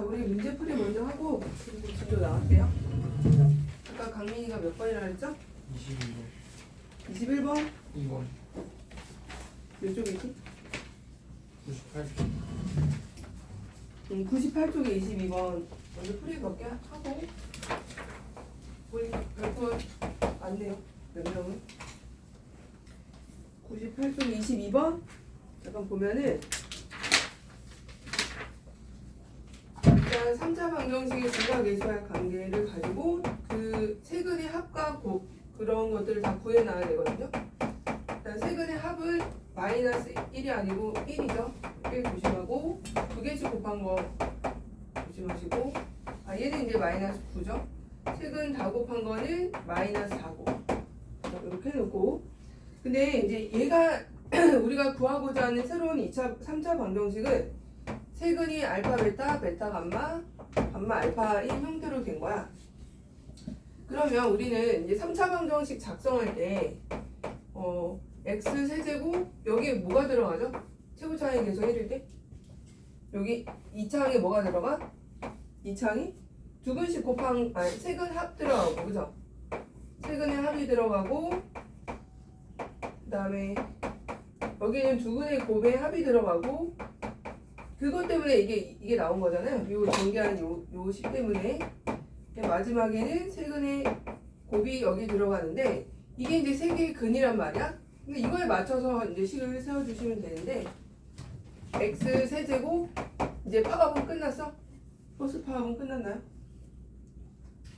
자, 우리 문제풀이 먼저 하고 그리고 진도 나갈게요. 아까 강민이가 몇 번이라 했죠? 22번 21번? 2번 몇 쪽이지? 98번 98쪽에 22번 먼저 풀이 몇 개 하고 우리 별거 많네요. 몇 명은? 98쪽에 22번 잠깐 보면은 일단 3차 방정식의 부가 계수할 관계를 가지고 그 세근의 합과 곱 그런 것들을 다 구해놔야 되거든요. 일단 세근의 합은 마이너스 1이 아니고 1이죠. 1 조심하고 두 개씩 곱한 거 조심하시고 얘는 이제 마이너스 9죠. 세근 다 곱한 거는 마이너스 4고 이렇게 해놓고 근데 이제 얘가 우리가 구하고자 하는 새로운 3차 방정식은 세근이 알파 베타 베타 감마 감마 알파인 형태로 된 거야. 그러면 우리는 이제 3차 방정식 작성할 때 x 세제곱 여기에 뭐가 들어가죠? 최고차항의 계수 1일 때 여기 2차항에 뭐가 들어가? 2차항이 두근씩 곱한 세근 합 들어가고 그죠? 세근의 합이 들어가고 그 다음에 여기는 두근의 곱의 합이 들어가고 그것 때문에 이게 나온 거잖아요. 요 전개한 요 식 때문에 마지막에는 세근의 곱이 여기 들어가는데 이게 이제 세 개의 근이란 말이야. 근데 이거에 맞춰서 이제 식을 세워주시면 되는데 x 세제곱 이제 파갑은 끝났어? 소수 파갑은 끝났나요?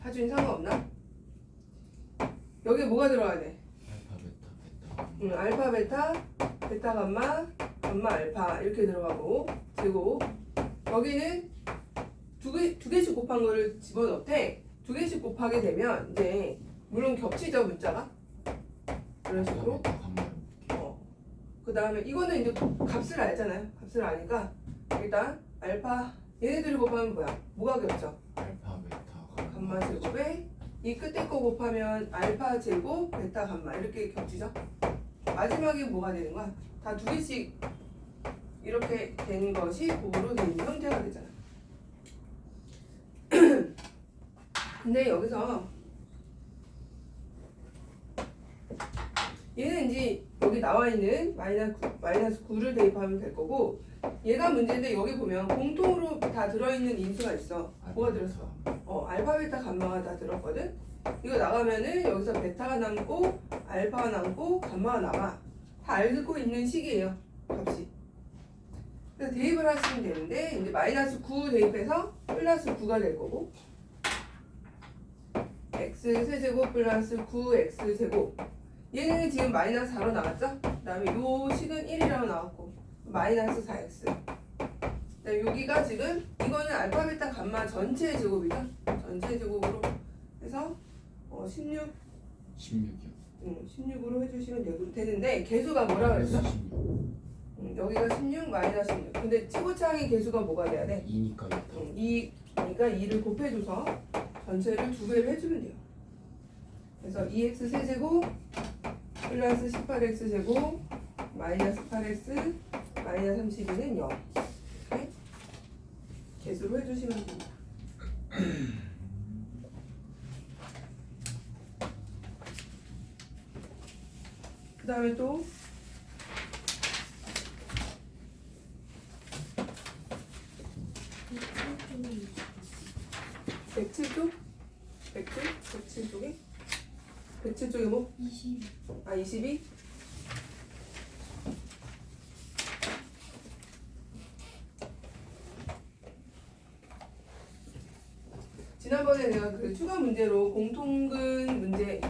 하주인 상관없나? 여기 뭐가 들어가야 돼? 알파 베타 베타 감마 감마 알파 이렇게 들어가고 제곱 여기는 두 개씩 곱한 거를 집어넣되 두 개씩 곱하게 되면 이제 물론 겹치죠 문자가 이런 식으로 그 다음에 이거는 이제 값을 알잖아요. 값을 아니까 일단 알파 얘네들을 곱하면 뭐가 겹쳐? 알파 베타 감마 제곱에 이 끝에 거 곱하면 알파 제곱 베타 감마 이렇게 겹치죠. 마지막에 뭐가 되는 거야? 다 두 개씩 이렇게 된 것이 곱으로 된 형태가 되잖아. 근데 여기서 얘는 이제 여기 나와 있는 마이너스 9를 대입하면 될 거고 얘가 문제인데 여기 보면 공통으로 다 들어있는 인수가 있어. 뭐가 들었어? 알파 베타 감마가 다 들었거든. 이거 나가면은 여기서 베타가 남고 알파가 남고 감마가 남아. 다 알고 있는 식이에요. 값이. 그래서 대입을 하시면 되는데 이제 마이너스 9 대입해서 플러스 9가 될 거고 x 세제곱 플러스 9x 제곱 얘는 지금 마이너스 4로 나왔죠? 그 다음에 요 식은 1이라고 나왔고 마이너스 4x 여기가 지금 이거는 알파 베타 감마 전체 제곱이죠? 전체 제곱으로 해서 16이요 16으로 해주시면 되는데 개수가 뭐라 그랬어? 여기가 16 마이너스 16 근데 최고차항의 개수가 뭐가 돼야 돼? 2니까 2니까 2를 곱해줘서 전체를 2배를 해주면 돼요. 그래서 2x 세제곱 플러스 18x 제곱 마이너스 8x 마이너스 32는 0 이렇게 개수로 해주시면 됩니다. 그 다음에 또 107쪽? 107쪽에? 107쪽에 뭐? 22. 22? 지난번에 내가 그 추가 문제로 공통근은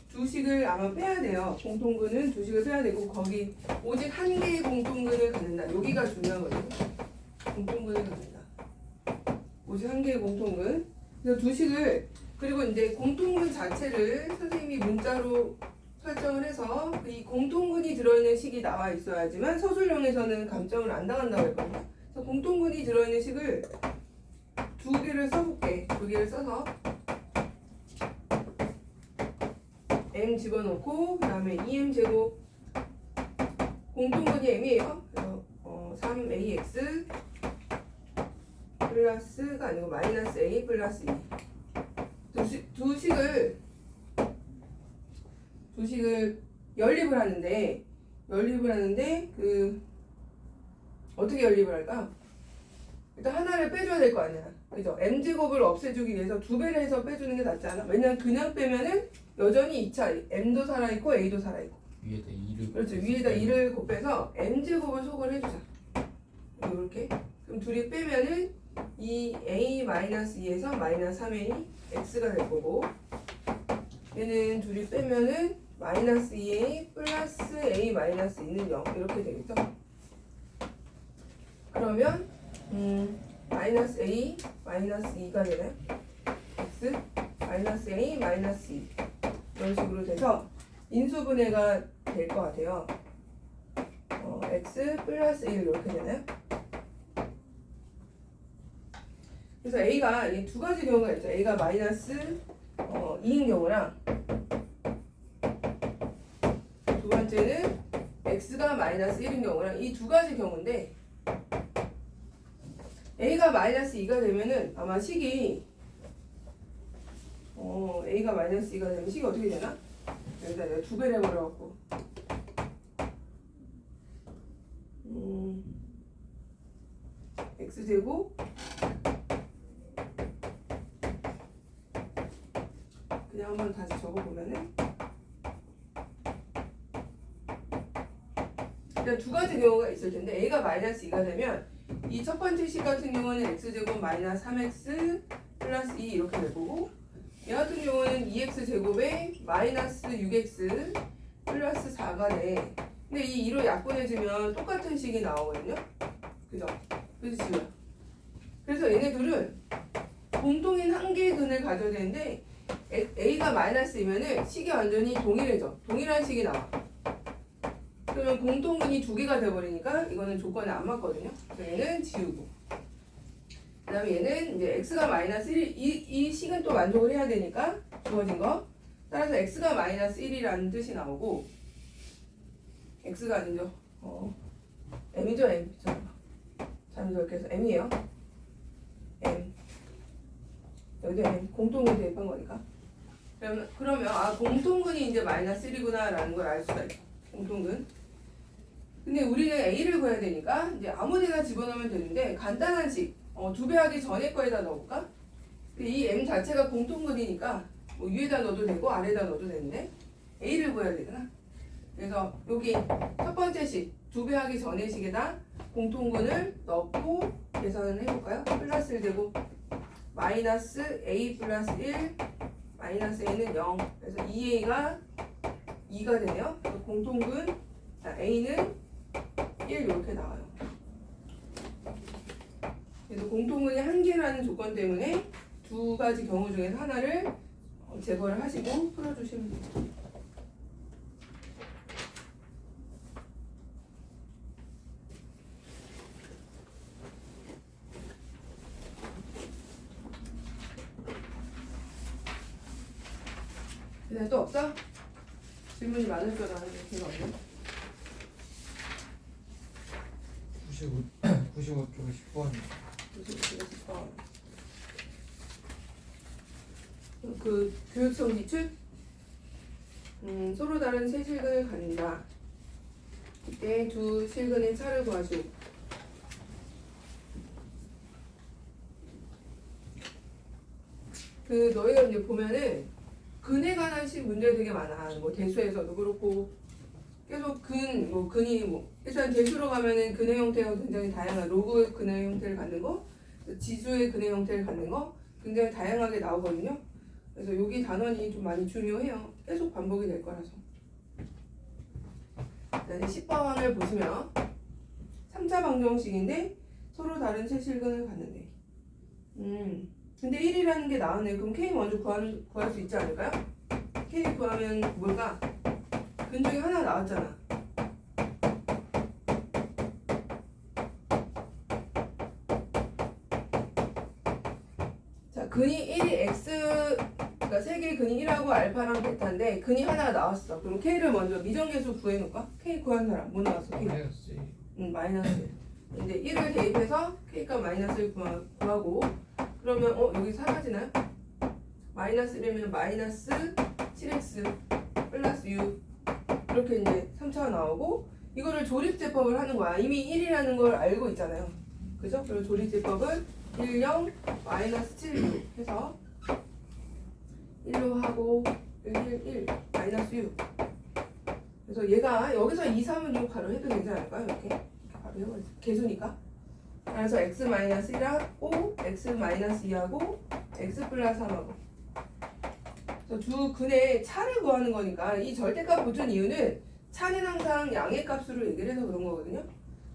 두 식을 아마 빼야 돼요. 공통근은 두 식을 빼야 되고 거기 오직 한 개의 공통근을 갖는다. 여기가 중요하거든요. 공통근을 갖는다. 오직 한 개의 공통근. 그래서 두 식을 그리고 이제 공통근 자체를 선생님이 문자로 설정을 해서 이 공통근이 들어있는 식이 나와 있어야지만 서술형에서는 감점을 안 당한다고 했거든요. 그래서 공통근이 들어있는 식을 두 개를 써볼게. 두 개를 써서 m 집어넣고 그 다음에 2m 제곱 공통근이 m이에요. 그래서 3ax 플러스가 아니고 마이너스 A 플러스 2. 두식을 연립을 하는데 그 어떻게 연립을 할까? 일단 하나를 빼줘야 될 거 아니야. 그죠? m제곱을 없애주기 위해서 두 배를 해서 빼주는 게 낫지 않아? 왜냐면 그냥 빼면은 여전히 2차 m도 살아있고 a도 살아있고. 위에다 2를 그렇죠. 위에다 2를 곱해서 m제곱을 소거를 해주자. 이렇게. 그럼 둘이 빼면은 이 a-2에서 마이너스 3a x가 될 거고, 얘는 둘이 빼면은 마이너스 2a 플러스 a 마이너스 2는 0 이렇게 되겠죠. 그러면 마이너스 a 마이너스 2가 되나요? x 마이너스 a 마이너스 2 이런 식으로 돼서 인수분해가 될 것 같아요. x 플러스 1 이렇게 되나요? 그래서 a가 이 두 가지 경우가 있죠. a가 마이너스 2인 경우랑 두 번째는 x가 마이너스 1인 경우랑 이 두 가지 경우인데, a가 마이너스 2가 되면은 아마 식이 a가 마이너스 2가 되면 식이 어떻게 되나? 여기다 내가 두 배를 해버려갖고 x제곱 그냥 한번 다시 적어보면은 일단 두 가지 경우가 있을 텐데, a가 마이너스 2가 되면 이 첫 번째 식 같은 경우는 x제곱 마이너스 3x 플러스 2 이렇게 될 거고, 이 같은 경우는 2x 제곱에 마이너스 6x 플러스 4가 돼. 근데 이 2로 약분해주면 똑같은 식이 나오거든요. 그죠? 그렇지 지우야. 그래서 얘네들은 공통인 한 개의 근을 가져야 되는데, a가 마이너스이면은 식이 완전히 동일해져. 동일한 식이 나와. 그러면 공통근이 두 개가 돼버리니까 이거는 조건에 안 맞거든요. 그래서 얘는 지우고, 그 다음에 얘는 이제 x가 마이너스 1, 이 식은 또 만족을 해야 되니까 주어진 거. 따라서 x가 마이너스 1이라는 뜻이 나오고, x가 아니죠. m이죠, m. 잘못 적혀서 m이에요. m. 여기도 m. 공통근 대입한 거니까. 그러면 공통근이 이제 마이너스 1이구나 라는 걸 알 수가 있어. 공통근. 근데 우리는 a를 구해야 되니까 이제 아무 데나 집어넣으면 되는데, 간단한 식, 두 배 하기 전에 거에다 넣어볼까? 이 m 자체가 공통근이니까 뭐 위에다 넣어도 되고 아래에다 넣어도 되는데 a를 구해야 되구나. 그래서 여기 첫 번째 식, 두 배 하기 전의 식에다 공통근을 넣고 계산을 해볼까요? 플러스 1 되고 마이너스 a 플러스 1 마이너스 a는 0. 그래서 2a가 2가 되네요. 그래서 공통근 a는 1 이렇게 나와요. 그래서 공통근이 한 개라는 조건 때문에 두 가지 경우 중에서 하나를 제거를 하시고 풀어주시면 돼요. 그냥 또 없어? 질문이 많을 줄 알았는데 걔가 없네. 95쪽에 10번. 그 교육성 기출? 서로 다른 세 실근을 갖는다. 이때 두 실근의 차를 구하시오. 그 너희가 이제 보면은 근에 관한 식 문제 되게 많아. 뭐 대수에서도 그렇고 계속 근이 일단 대수로 가면은 근의 형태가 굉장히 다양한, 로그 근의 형태를 갖는 거, 지수의 근의 형태를 갖는 거 굉장히 다양하게 나오거든요. 그래서 여기 단원이 좀 많이 중요해요. 계속 반복이 될 거라서. 일단 10번을 보시면 3차 방정식인데 서로 다른 세 실근을 갖는데, 근데 1이라는 게 나왔네. 그럼 k 먼저 구할 수 있지 않을까요? k 구하면 뭘까? 근 중에 하나 나왔잖아. 자, 근이 1이 x, 그러니까 세 개의 근이 1하고 알파랑 베타인데 근이 하나 나왔어. 그럼 k를 먼저 미정계수 구해놓을까? k 구한 사람 뭐 나왔어? k. 마이너스 마이너스 1. 이제 1을 대입해서 k K값 마이너스를 구하고 그러면 여기 사라지나요? 마이너스 1이면 마이너스 7x 플러스 6 이렇게 이제 3차가 나오고 이거를 조립제법을 하는 거야. 이미 1이라는 걸 알고 있잖아요. 그죠? 그리고 조립제법은 1, 0, 마이너스 7, 6 해서 1로 하고 1, 1, 마이너스 6 그래서 얘가 여기서 2, 3은 6 바로 해도 되지 않을까요? 이렇게 바로 해버리죠. 개수니까. 그래서 x 마이너스 1하고 x 마이너스 2하고 x 플러스 3하고 그래서 두 근의 차를 구하는 거니까 이 절대값 보존 이유는 차는 항상 양의 값으로 얘기를 해서 그런 거거든요.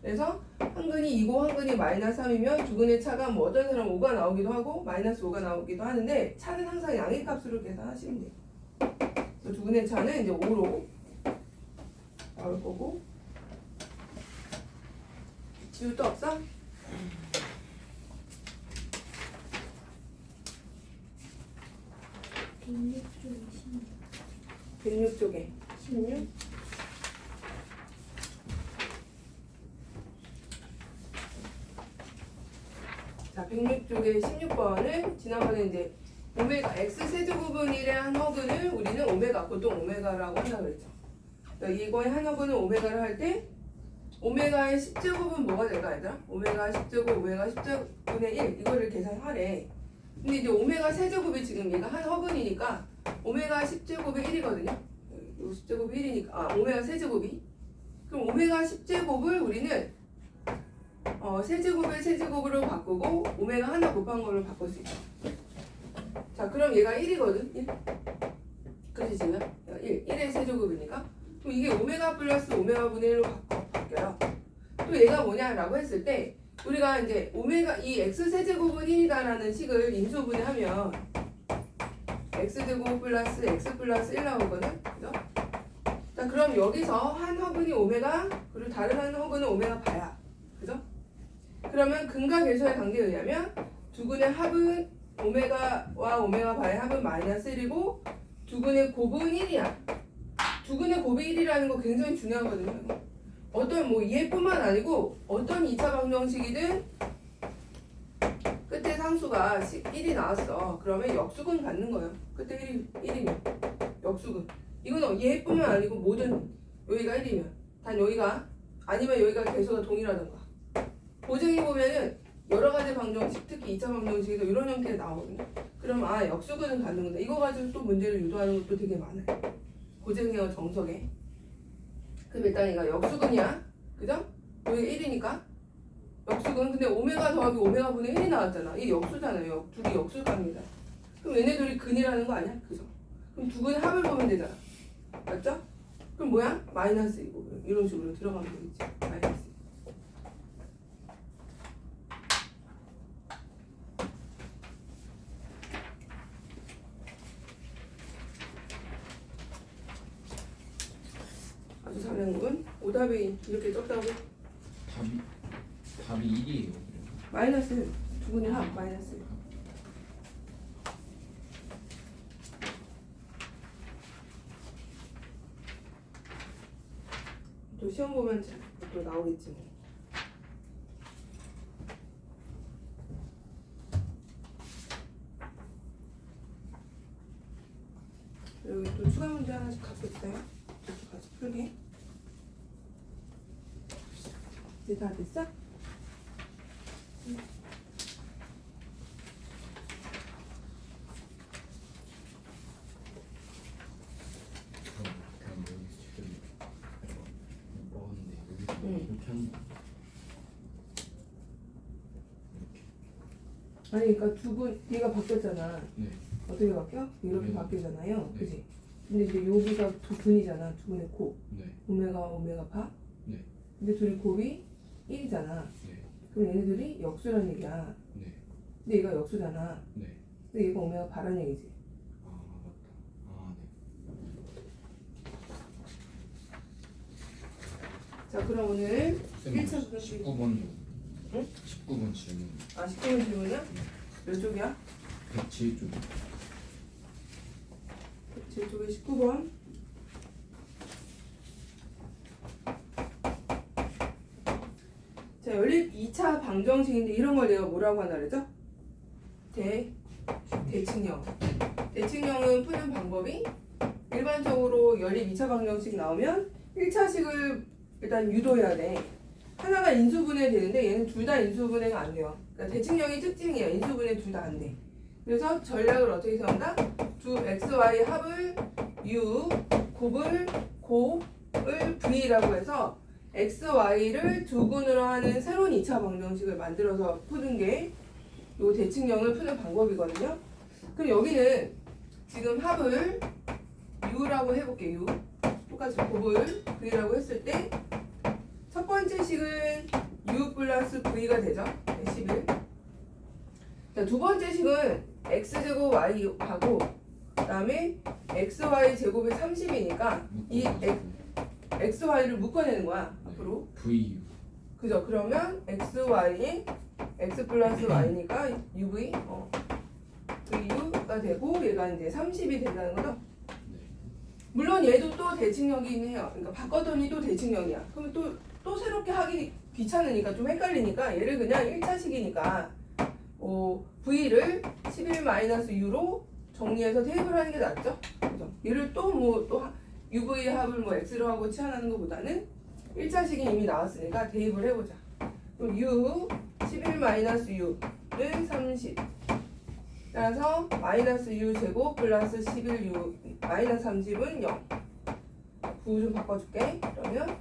그래서 한 근이 2고 한 근이 마이너스 3이면 두 근의 차가 뭐 어떤 사람은 5가 나오기도 하고 마이너스 5가 나오기도 하는데 차는 항상 양의 값으로 계산하시면 돼요. 그래서 두 근의 차는 이제 5로 나올 거고 지울 또 없어? 백 106쪽에 16 자, 106쪽에 16번은 지난번에 이제 오메가 x 세제곱은 1의 한 허근을 우리는 오메가 보통 오메가라고 한다고 그랬죠. 그러니까 이거의 한 허근을 오메가를 할 때 오메가의 10제곱은 뭐가 될까 얘들아? 오메가 10제곱 오메가 10제곱분의 1 이거를 계산하래. 근데 이제 오메가 세제곱이 지금 얘가 한 허근이니까 오메가 10제곱이 1이거든요. 요 10제곱이 1이니까 오메가 세제곱이 그럼 오메가 10제곱을 우리는 세제곱의 세제곱으로 바꾸고 오메가 하나 곱한 걸로 바꿀 수 있다. 자 그럼 얘가 1이거든 1 그치 지금 1의 세제곱이니까 그럼 이게 오메가 플러스 오메가 분의 1로 바뀌어요. 또 얘가 뭐냐라고 했을 때 우리가 이제 오메가 이 x 세제곱은 1이다라는 식을 인수분해하면 x제곱 플러스 x 플러스 1 나오거든 그죠? 자 그럼 여기서 한 허근이 오메가 그리고 다른 한 허근은 오메가 바야 그죠? 그러면 근과 계수의 관계에 의하면 두 근의 합은 오메가와 오메가 바의 합은 마이너스 1이고 두 근의 곱은 1이야. 두 근의 곱이 1이라는 거 굉장히 중요하거든요. 어떤 뭐 얘뿐만 아니고 어떤 2차 방정식이든 끝에 상수가 1이 나왔어. 그러면 역수근 갖는 거예요. 끝에 1이면 역수근. 이건 얘뿐만 아니고 모든 여기가 1이면 단 여기가 아니면 여기가 개수가 동일하던가. 보증이 보면은 여러 가지 방정식 특히 2차 방정식에서 이런 형태가 나오거든요. 그럼 역수근은 갖는구나. 이거 가지고 또 문제를 유도하는 것도 되게 많아요. 고쟁이와 정석에. 그럼 일단 얘가 역수근이야. 그죠? 여기 1이니까 역수근. 근데 오메가 더하기 오메가 분의 1이 나왔잖아. 이게 역수잖아요. 둘이 역수각입니다. 그럼 얘네들이 근이라는 거 아니야? 그죠? 그럼 두 근의 합을 보면 되잖아. 맞죠? 그럼 뭐야? 마이너스이고 이런 식으로 들어가면 되겠지. 마이너스. 아주 잘하는군. 오답이 이렇게 적다고? 답이 1이에요. 마이너스. 두 분의 합 마이너스. 또 시험 보면 또 나오겠지 뭐. 여기 또 추가 문제 하나씩 갖고 있어요. 이렇게 같이 풀게. 이제 다 됐어? 그냥 여기 지금 먹었는데 여기 응. 이렇게 하는 거. 이렇게. 아니 그러니까 두 분 얘가 바뀌었잖아. 네. 어떻게 바뀌어? 이렇게 네. 바뀌잖아요. 네. 그지? 근데 이제 여기가 두 분이잖아. 두 분의 곱. 네. 오메가 파. 네. 근데 둘이 곱이 1이잖아. 네. 그럼 얘네들이 역수란 얘기야. 네. 근데 얘가 역수잖아. 네. 근데 얘가 오메가 바란 얘기지. 아 맞다. 아 네. 자 그럼 오늘 쌤, 1차 분식 19번. 응? 19번 질문. 19번 질문이야? 몇 쪽이야? 107쪽. 제 쪽에 19번. 자 자, 연립 2차 방정식인데 이런 걸 내가 뭐라고 하나 그랬죠? 대칭형. 대칭형은 푸는 방법이 일반적으로 연립 2차 방정식 나오면 1차식을 일단 유도해야 돼. 하나가 인수분해 되는데 얘는 둘 다 인수분해가 안 돼요. 그러니까 대칭형의 특징이야. 인수분해 둘 다 안 돼. 그래서 전략을 어떻게 세운다? 두 xy 합을 u, 곱을 v라고 해서 xy를 두 군으로 하는 새로운 2차 방정식을 만들어서 푸는 게 요 대칭형을 푸는 방법이거든요. 그럼 여기는 지금 합을 u라고 해볼게요. 똑같이 곱을 v라고 했을 때 첫 번째 식은 u 플러스 v가 되죠. 11. 자, 두 번째 식은 x제곱 y하고 그 다음에 xy 제곱이 30이니까 이 xy를 묶어내는 거야. 앞으로. VU. 그죠? 그러면 xy에 x 플러스 y니까 uv vu가 되고 얘가 이제 30이 된다는 거죠. 네. 물론 얘도 또 대칭형이긴 해요. 그러니까 바꿨더니 또 대칭형이야. 그러면 또 새롭게 하기 귀찮으니까 좀 헷갈리니까 얘를 그냥 1차식이니까 v를 11-u로 정리해서 테이블 하는 게 낫죠. 그죠? 얘를 또 uv 합을 x로 하고 치환하는 것보다는 1차식이 이미 나왔으니까 대입을 해보자. 그럼 u 11-u는 30. 따라서 마이너스 u 제곱 플러스 11u 마이너스 30은 0. 부 좀 바꿔줄게. 그러면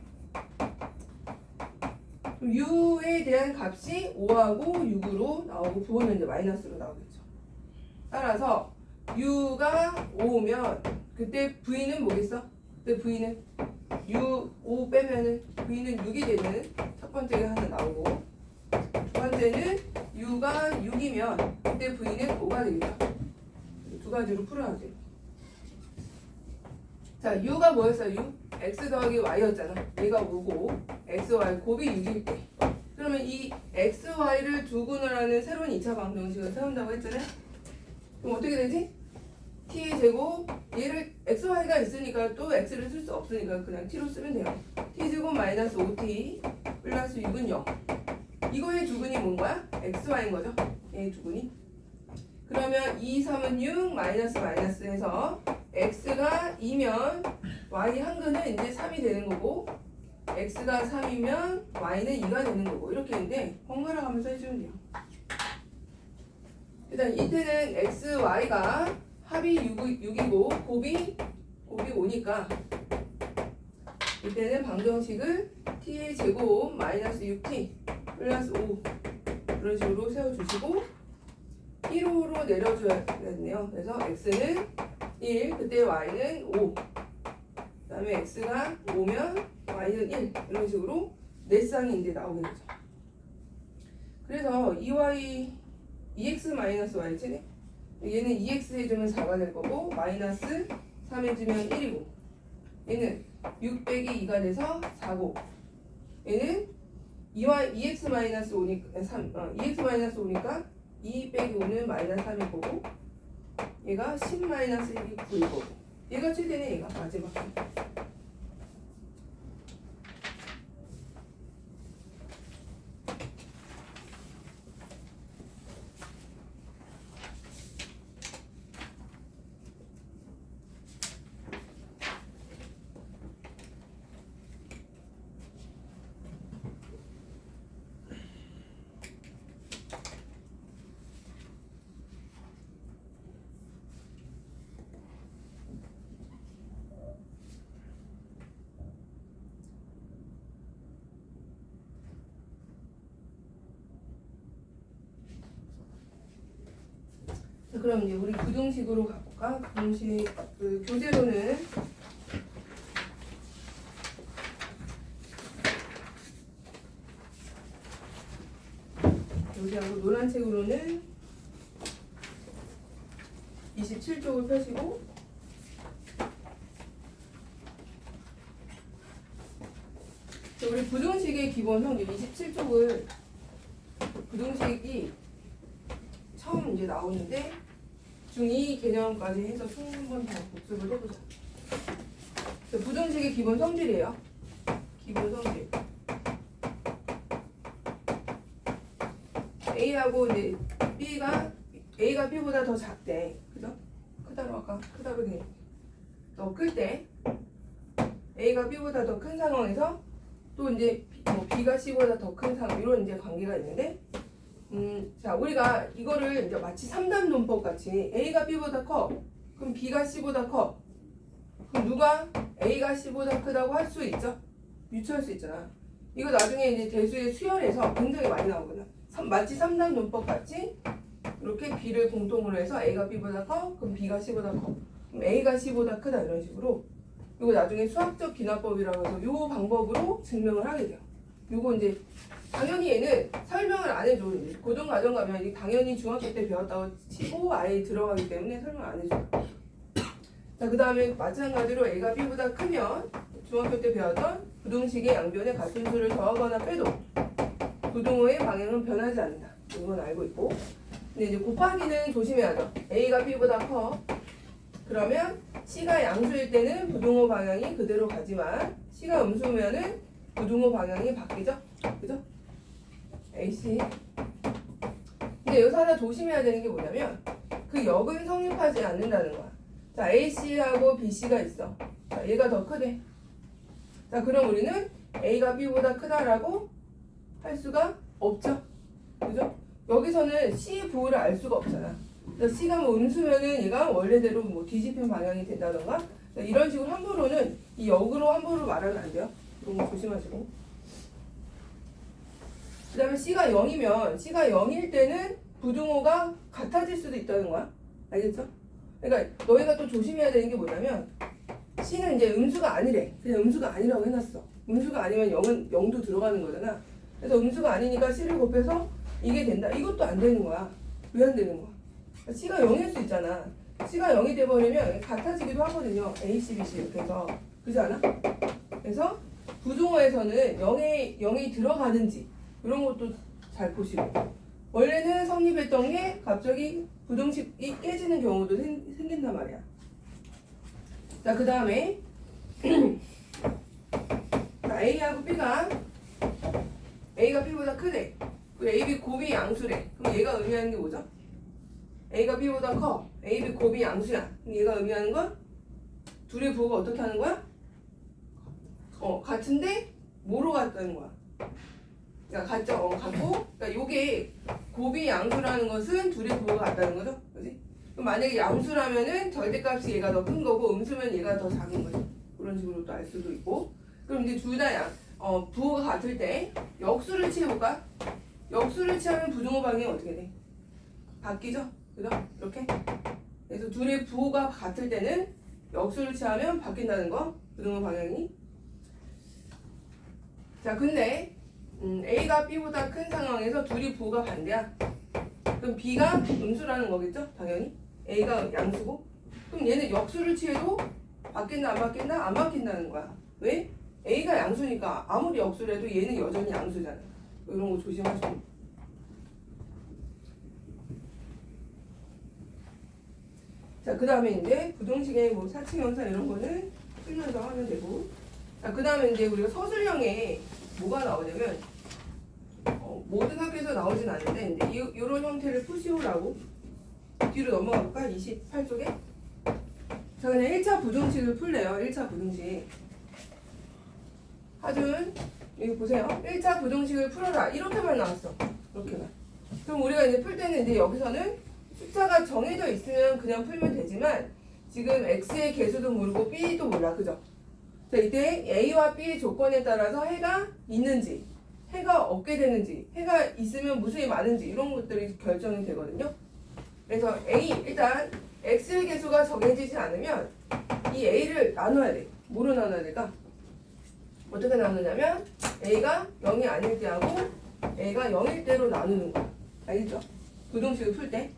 u에 대한 값이 5하고 6으로 나오고 부호는 이제 마이너스로 나오겠죠. 따라서 u가 5면 그때 v는 뭐겠어? 그때 v는 u 5 빼면은 v는 6이 되는 첫 번째가 하나 나오고 두 번째는 u가 6이면 그때 v는 5가 되겠죠. 두 가지로 풀어야지. 자, u가 뭐였어요? u? x 더하기 y였잖아. 얘가 5고 x, y 곱이 6일 때 그러면 이 x, y를 두 군을 하는 새로운 2차 방정식을 세운다고 했잖아요. 그럼 어떻게 되지? t의 제곱 얘를 x, y가 있으니까 또 x를 쓸 수 없으니까 그냥 t로 쓰면 돼요. t제곱 마이너스 5t 플러스 6은 0. 이거의 두근이 뭔 거야? x, y인 거죠. 얘의 두근이. 그러면 2, 3은 6 마이너스 해서 x가 2면 y 한근은 이제 3이 되는 거고 x가 3이면 y는 2가 되는 거고 이렇게 했는데 번갈아 가면서 해주면 돼요. 일단 이때는 x, y가 합이 6이고 곱이 5니까 이때는 방정식을 t의 제곱 마이너스 6t 플러스 5 그런 식으로 세워주시고 1호로 내려줘야겠네요. 그래서 x는 1, 그때 y는 5 그 다음에 x가 5면 y는 1 이런 식으로 네 쌍이 이제 나오겠죠. 그래서 2x-y지 얘는 2x 해주면 4가 될 거고 마이너스 3 해주면 1이고 얘는 6 빼기 2가 돼서 4고 얘는 2x-5니까 2x-5니까 2 빼기 5는 마이너스 3일 거고 얘가 10-1이 9일 거고 얘가 최대네. 얘가 마지막. 자, 그럼 이제 우리 부등식으로 가볼까? 부등식 그 교재로는 교재하고 노란 책으로는 27쪽을 펴시고 자, 우리 부등식의 기본 성질 27쪽을 부등식이 처음 이제 나오는데 중2 개념까지 해서 총 한 번 더 복습을 해보자. 부등식의 기본 성질이에요. 기본 성질. A하고 이제 A가 B보다 더 작대. 그죠? 크다로 아까 크다로 돼. 더 클 때 A가 B보다 더 큰 상황에서 또 이제 B가 C보다 더 큰 상황 이런 이제 관계가 있는데 자 우리가 이거를 이제 마치 3단 논법 같이 A가 B보다 커. 그럼 B가 C보다 커. 그럼 누가 A가 C보다 크다고 할 수 있죠? 유추할 수 있잖아. 이거 나중에 이제 대수의 수열에서 굉장히 많이 나오거든. 마치 3단 논법 같이 이렇게 B를 공통으로 해서 A가 B보다 커. 그럼 B가 C보다 커. 그럼 A가 C보다 크다 이런 식으로. 이거 나중에 수학적 기납법이라고 해서 요 방법으로 증명을 하게 돼요. 요거 이제 당연히 얘는 설명을 안 해줘. 고등과정 가면 이게 당연히 중학교 때 배웠다고 치고 아예 들어가기 때문에 설명 안 해줘. 자, 그 다음에 마찬가지로 A가 B보다 크면 중학교 때 배웠던 부등식의 양변에 같은 수를 더하거나 빼도 부등호의 방향은 변하지 않는다. 이건 알고 있고. 근데 이제 곱하기는 조심해야죠. A가 B보다 커. 그러면 C가 양수일 때는 부등호 방향이 그대로 가지만 C가 음수면은 부등호 방향이 바뀌죠? 그죠? AC. 근데 여기서 하나 조심해야 되는 게 뭐냐면 그 역은 성립하지 않는다는 거야. 자, AC하고 BC가 있어. 자, 얘가 더 크대. 자, 그럼 우리는 A가 B보다 크다라고 할 수가 없죠. 그죠? 여기서는 C 부호를 알 수가 없잖아. 그래서 C가 뭐 음수면은 얘가 원래대로 뭐 뒤집힌 방향이 된다던가 이런 식으로 함부로는 이 역으로 함부로 말하면 안 돼요. 이런 거 조심하시고. 그 다음에 C가 0이면 C가 0일 때는 부등호가 같아질 수도 있다는 거야. 알겠죠? 그러니까 너희가 또 조심해야 되는 게 뭐냐면 C는 이제 음수가 아니래. 그냥 음수가 아니라고 해놨어. 음수가 아니면 0도 들어가는 거잖아. 그래서 음수가 아니니까 C를 곱해서 이게 된다. 이것도 안 되는 거야. 왜 안 되는 거야? C가 0일 수 있잖아. C가 0이 돼버리면 같아지기도 하거든요. A, C, B, C 이렇게 해서. 그렇지 않아? 그래서 부등호에서는 0이 들어가는지 이런 것도 잘 보시고. 원래는 성립했던 게 갑자기 부등식이 깨지는 경우도 생긴단 말이야. 자, 그 다음에 A하고 A가 B보다 크대. 그리고 A, B 곱이 양수래. 그럼 얘가 의미하는 게 뭐죠? A가 B보다 커. A, B 곱이 양수야. 그럼 얘가 의미하는 건 둘의 부호가 어떻게 하는 거야? 같은데 뭐로 같다는 거야? 그러니까 같죠? 같고. 그러니까 요게 곱이 양수라는 것은 둘의 부호가 같다는 거죠? 그지? 그럼 만약에 양수라면은 절대값이 얘가 더 큰 거고 음수면 얘가 더 작은 거죠. 그런 식으로 또 알 수도 있고. 그럼 이제 둘 다 부호가 같을 때 역수를 취해볼까? 역수를 취하면 부등호 방향이 어떻게 돼? 바뀌죠? 그죠? 이렇게. 그래서 둘의 부호가 같을 때는 역수를 취하면 바뀐다는 거. 부등호 방향이. 자, 근데 A가 B보다 큰 상황에서 둘이 부호가 반대야. 그럼 B가 음수라는 거겠죠? 당연히. A가 양수고. 그럼 얘는 역수를 취해도 바뀐다 안 바뀐다? 안 바뀐다는 거야. 왜? A가 양수니까 아무리 역수를 해도 얘는 여전히 양수잖아. 이런 거 조심하시고. 자, 그 다음에 이제 부등식의 뭐 사칙연산 이런 거는 풀면서 하면 되고. 자, 그 다음에 이제 우리가 서술형에 뭐가 나오냐면 모든 학교에서 나오진 않는데 이제 이런 형태를 푸시오라고. 뒤로 넘어가 볼까? 28쪽에. 자, 그냥 1차 부등식을 풀래요. 1차 부등식. 하준, 여기 보세요. 1차 부등식을 풀어라. 이렇게만 나왔어. 이렇게만. 그럼 우리가 이제 풀 때는 이제 여기서는 숫자가 정해져 있으면 그냥 풀면 되지만 지금 X의 개수도 모르고 B도 몰라. 그죠? 자, 이때 A와 B의 조건에 따라서 해가 있는지, 해가 없게 되는지, 해가 있으면 무수히 많은지 이런 것들이 결정이 되거든요. 그래서 일단 X의 개수가 정해지지 않으면 이 A를 나눠야 돼. 뭐로 나눠야 될까? 어떻게 나누냐면 A가 0이 아닐 때하고 A가 0일 때로 나누는 거야. 알겠죠? 부등식을 풀 때.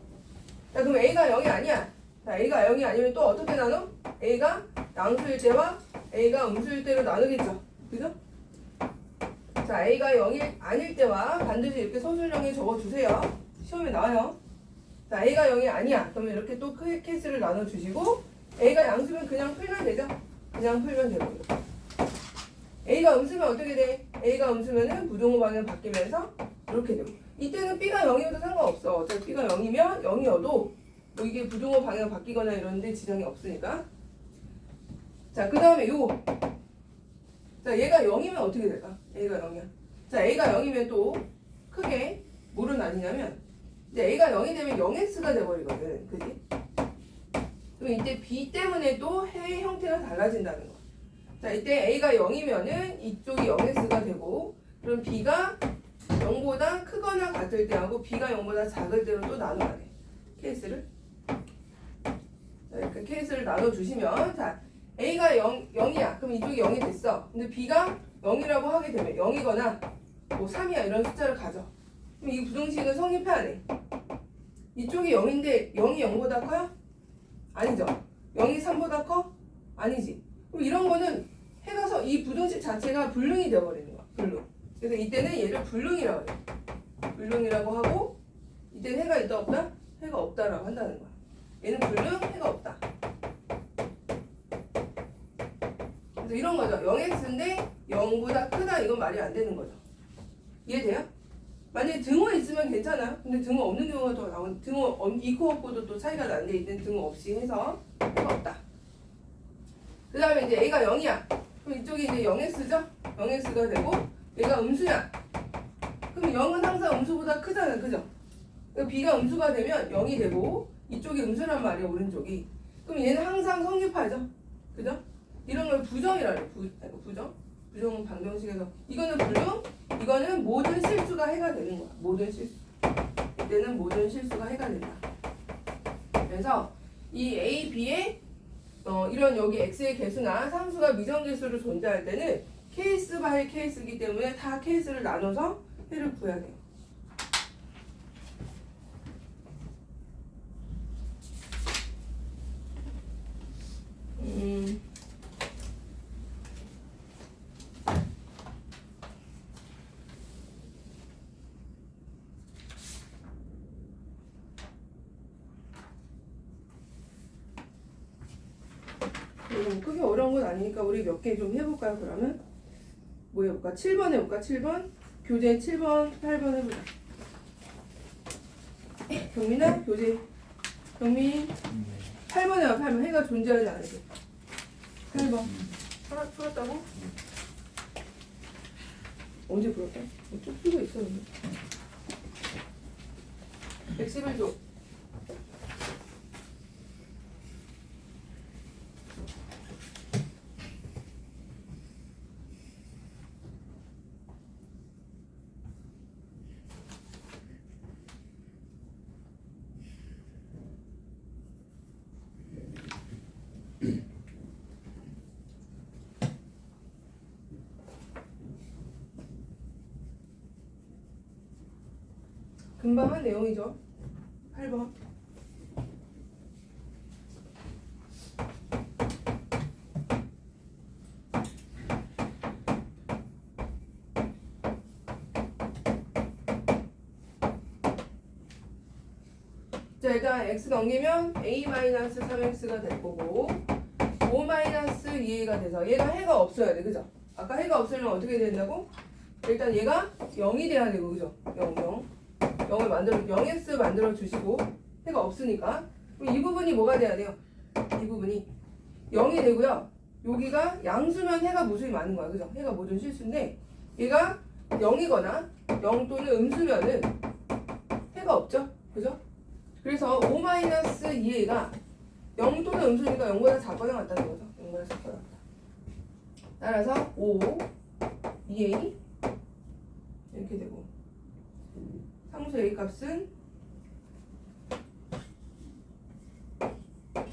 자, 그럼 A가 0이 아니야. 자, A가 0이 아니면 또 어떻게 나눠? A가 양수일 때와 A가 음수일 때로 나누겠죠. 그죠? 자, A가 0이 아닐 때와 반드시 이렇게 서술형에 적어주세요. 시험에 나와요. 자, A가 0이 아니야. 그러면 이렇게 또 케이스를 나눠주시고 A가 양수면 그냥 풀면 되죠? 그냥 풀면 되고. A가 음수면 어떻게 돼? A가 음수면은 부등호 방향 바뀌면서 이렇게 되고. 이때는 B가 0이어도 상관없어. 어차피 B가 0이면 0이어도 뭐 이게 부등호 방향 바뀌거나 이러는데 지장이 없으니까. 자, 그 다음에 요거. 자, 얘가 0이면 어떻게 될까? A가 0이야. 자, A가 0이면 또 크게 뭐로 나뉘냐면 이제 A가 0이 되면 0x가 돼버리거든. 그지? 그럼 이때 B 때문에 또 해의 형태가 달라진다는 거. 자, 이때 A가 0이면은 이쪽이 0x가 되고 그럼 B가 0보다 크거나 같을 때하고 B가 0보다 작을 때로 또 나눠야 돼. 케이스를. 자, 이렇게 케이스를 나눠주시면 자, A가 0이야. 그럼 이쪽이 0이 됐어. 근데 B가 0이라고 하게 되면 0이거나 뭐 3이야 이런 숫자를 가져. 그럼 이 부등식은 성립해야 돼. 이쪽이 0인데 0이 0보다 커요? 아니죠. 0이 3보다 커? 아니지. 그럼 이런 거는 해가서 이 부등식 자체가 불능이 되어버리는 거야. 불능. 그래서 이때는 얘를 불능이라고 해. 불능이라고 하고 이때는 해가 있다 없다? 해가 없다라고 한다는 거야. 얘는 불능, 해가 없다. 그래서 이런 거죠. 0x인데 0보다 크다 이건 말이 안 되는 거죠. 이해돼요? 만약에 등호 있으면 괜찮아요. 근데 등호 없는 경우가 더 나온 등호 있고 없고도 또 차이가 나는데 이때는 등호 없이 해서 해가 없다. 그 다음에 이제 A가 0이야. 그럼 이쪽이 이제 0x죠? 0x가 되고 얘가 음수야. 그럼 0은 항상 음수보다 크잖아. 그죠? 그러니까 B가 음수가 되면 0이 되고 이쪽이 음수란 말이야. 오른쪽이. 그럼 얘는 항상 성립하죠. 그죠? 이런 걸 부정이라 그래. 부정? 부정 방정식에서 이거는 불능, 이거는 모든 실수가 해가 되는 거야. 모든 실수. 이때는 모든 실수가 해가 된다. 그래서 이 A, B의 이런 여기 X의 개수나 상수가 미정개수로 존재할 때는 케이스 바이 케이스이기 때문에 다 케이스를 나눠서 해를 구해야 돼요. 크게 어려운 건 아니니까 우리 몇 개 좀 해볼까요? 그러면 뭐 해볼까? 7번 해볼까? 7번? 교재 7번, 8번 해보자. 경민아? 교재 경민 8번 해봐. 8번 해가 존재하지 않을게. 8번 풀었다고? 언제 풀었다? 쭉 풀고 있었는데 111조 금방 한 내용이죠. 8번. 자, 일단 x 넘기면 a-3x가 될 거고 5-2a가 돼서 얘가 해가 없어야 돼. 그죠? 아까 해가 없으면 어떻게 된다고? 일단 얘가 0이 돼야 되고 그죠? 0을 만들어 0x 만들어 주시고 해가 없으니까 그럼 이 부분이 뭐가 돼야 돼요? 이 부분이 0이 되고요. 여기가 양수면 해가 무수히 많은 거야. 그죠? 해가 모든 실수인데 얘가 0이거나 0 또는 음수면은 해가 없죠. 그죠? 그래서 5-2a가 0 또는 음수니까 0보다 작거나 같다는 거죠. 0보다 작거나 같다. 따라서 5, 2a 이렇게 되고 상수 a 값은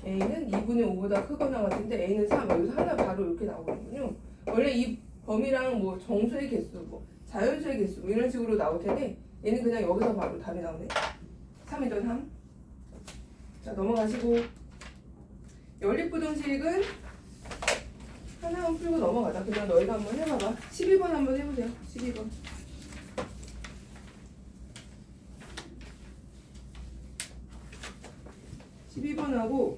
a는 2분의 5보다 크거나 같은데 a는 3. 여기서 하나 바로 이렇게 나오거든요. 원래 이 범위랑 뭐 정수의 개수, 뭐 자연수의 개수 뭐 이런 식으로 나올 텐데 얘는 그냥 여기서 바로 답이 나오네. 3이던 3. 자, 넘어가시고 연립부등식은 하나만 풀고 넘어가자. 그냥 너희가 한번 해봐봐. 12번 한번 해보세요. 12번. 12번하고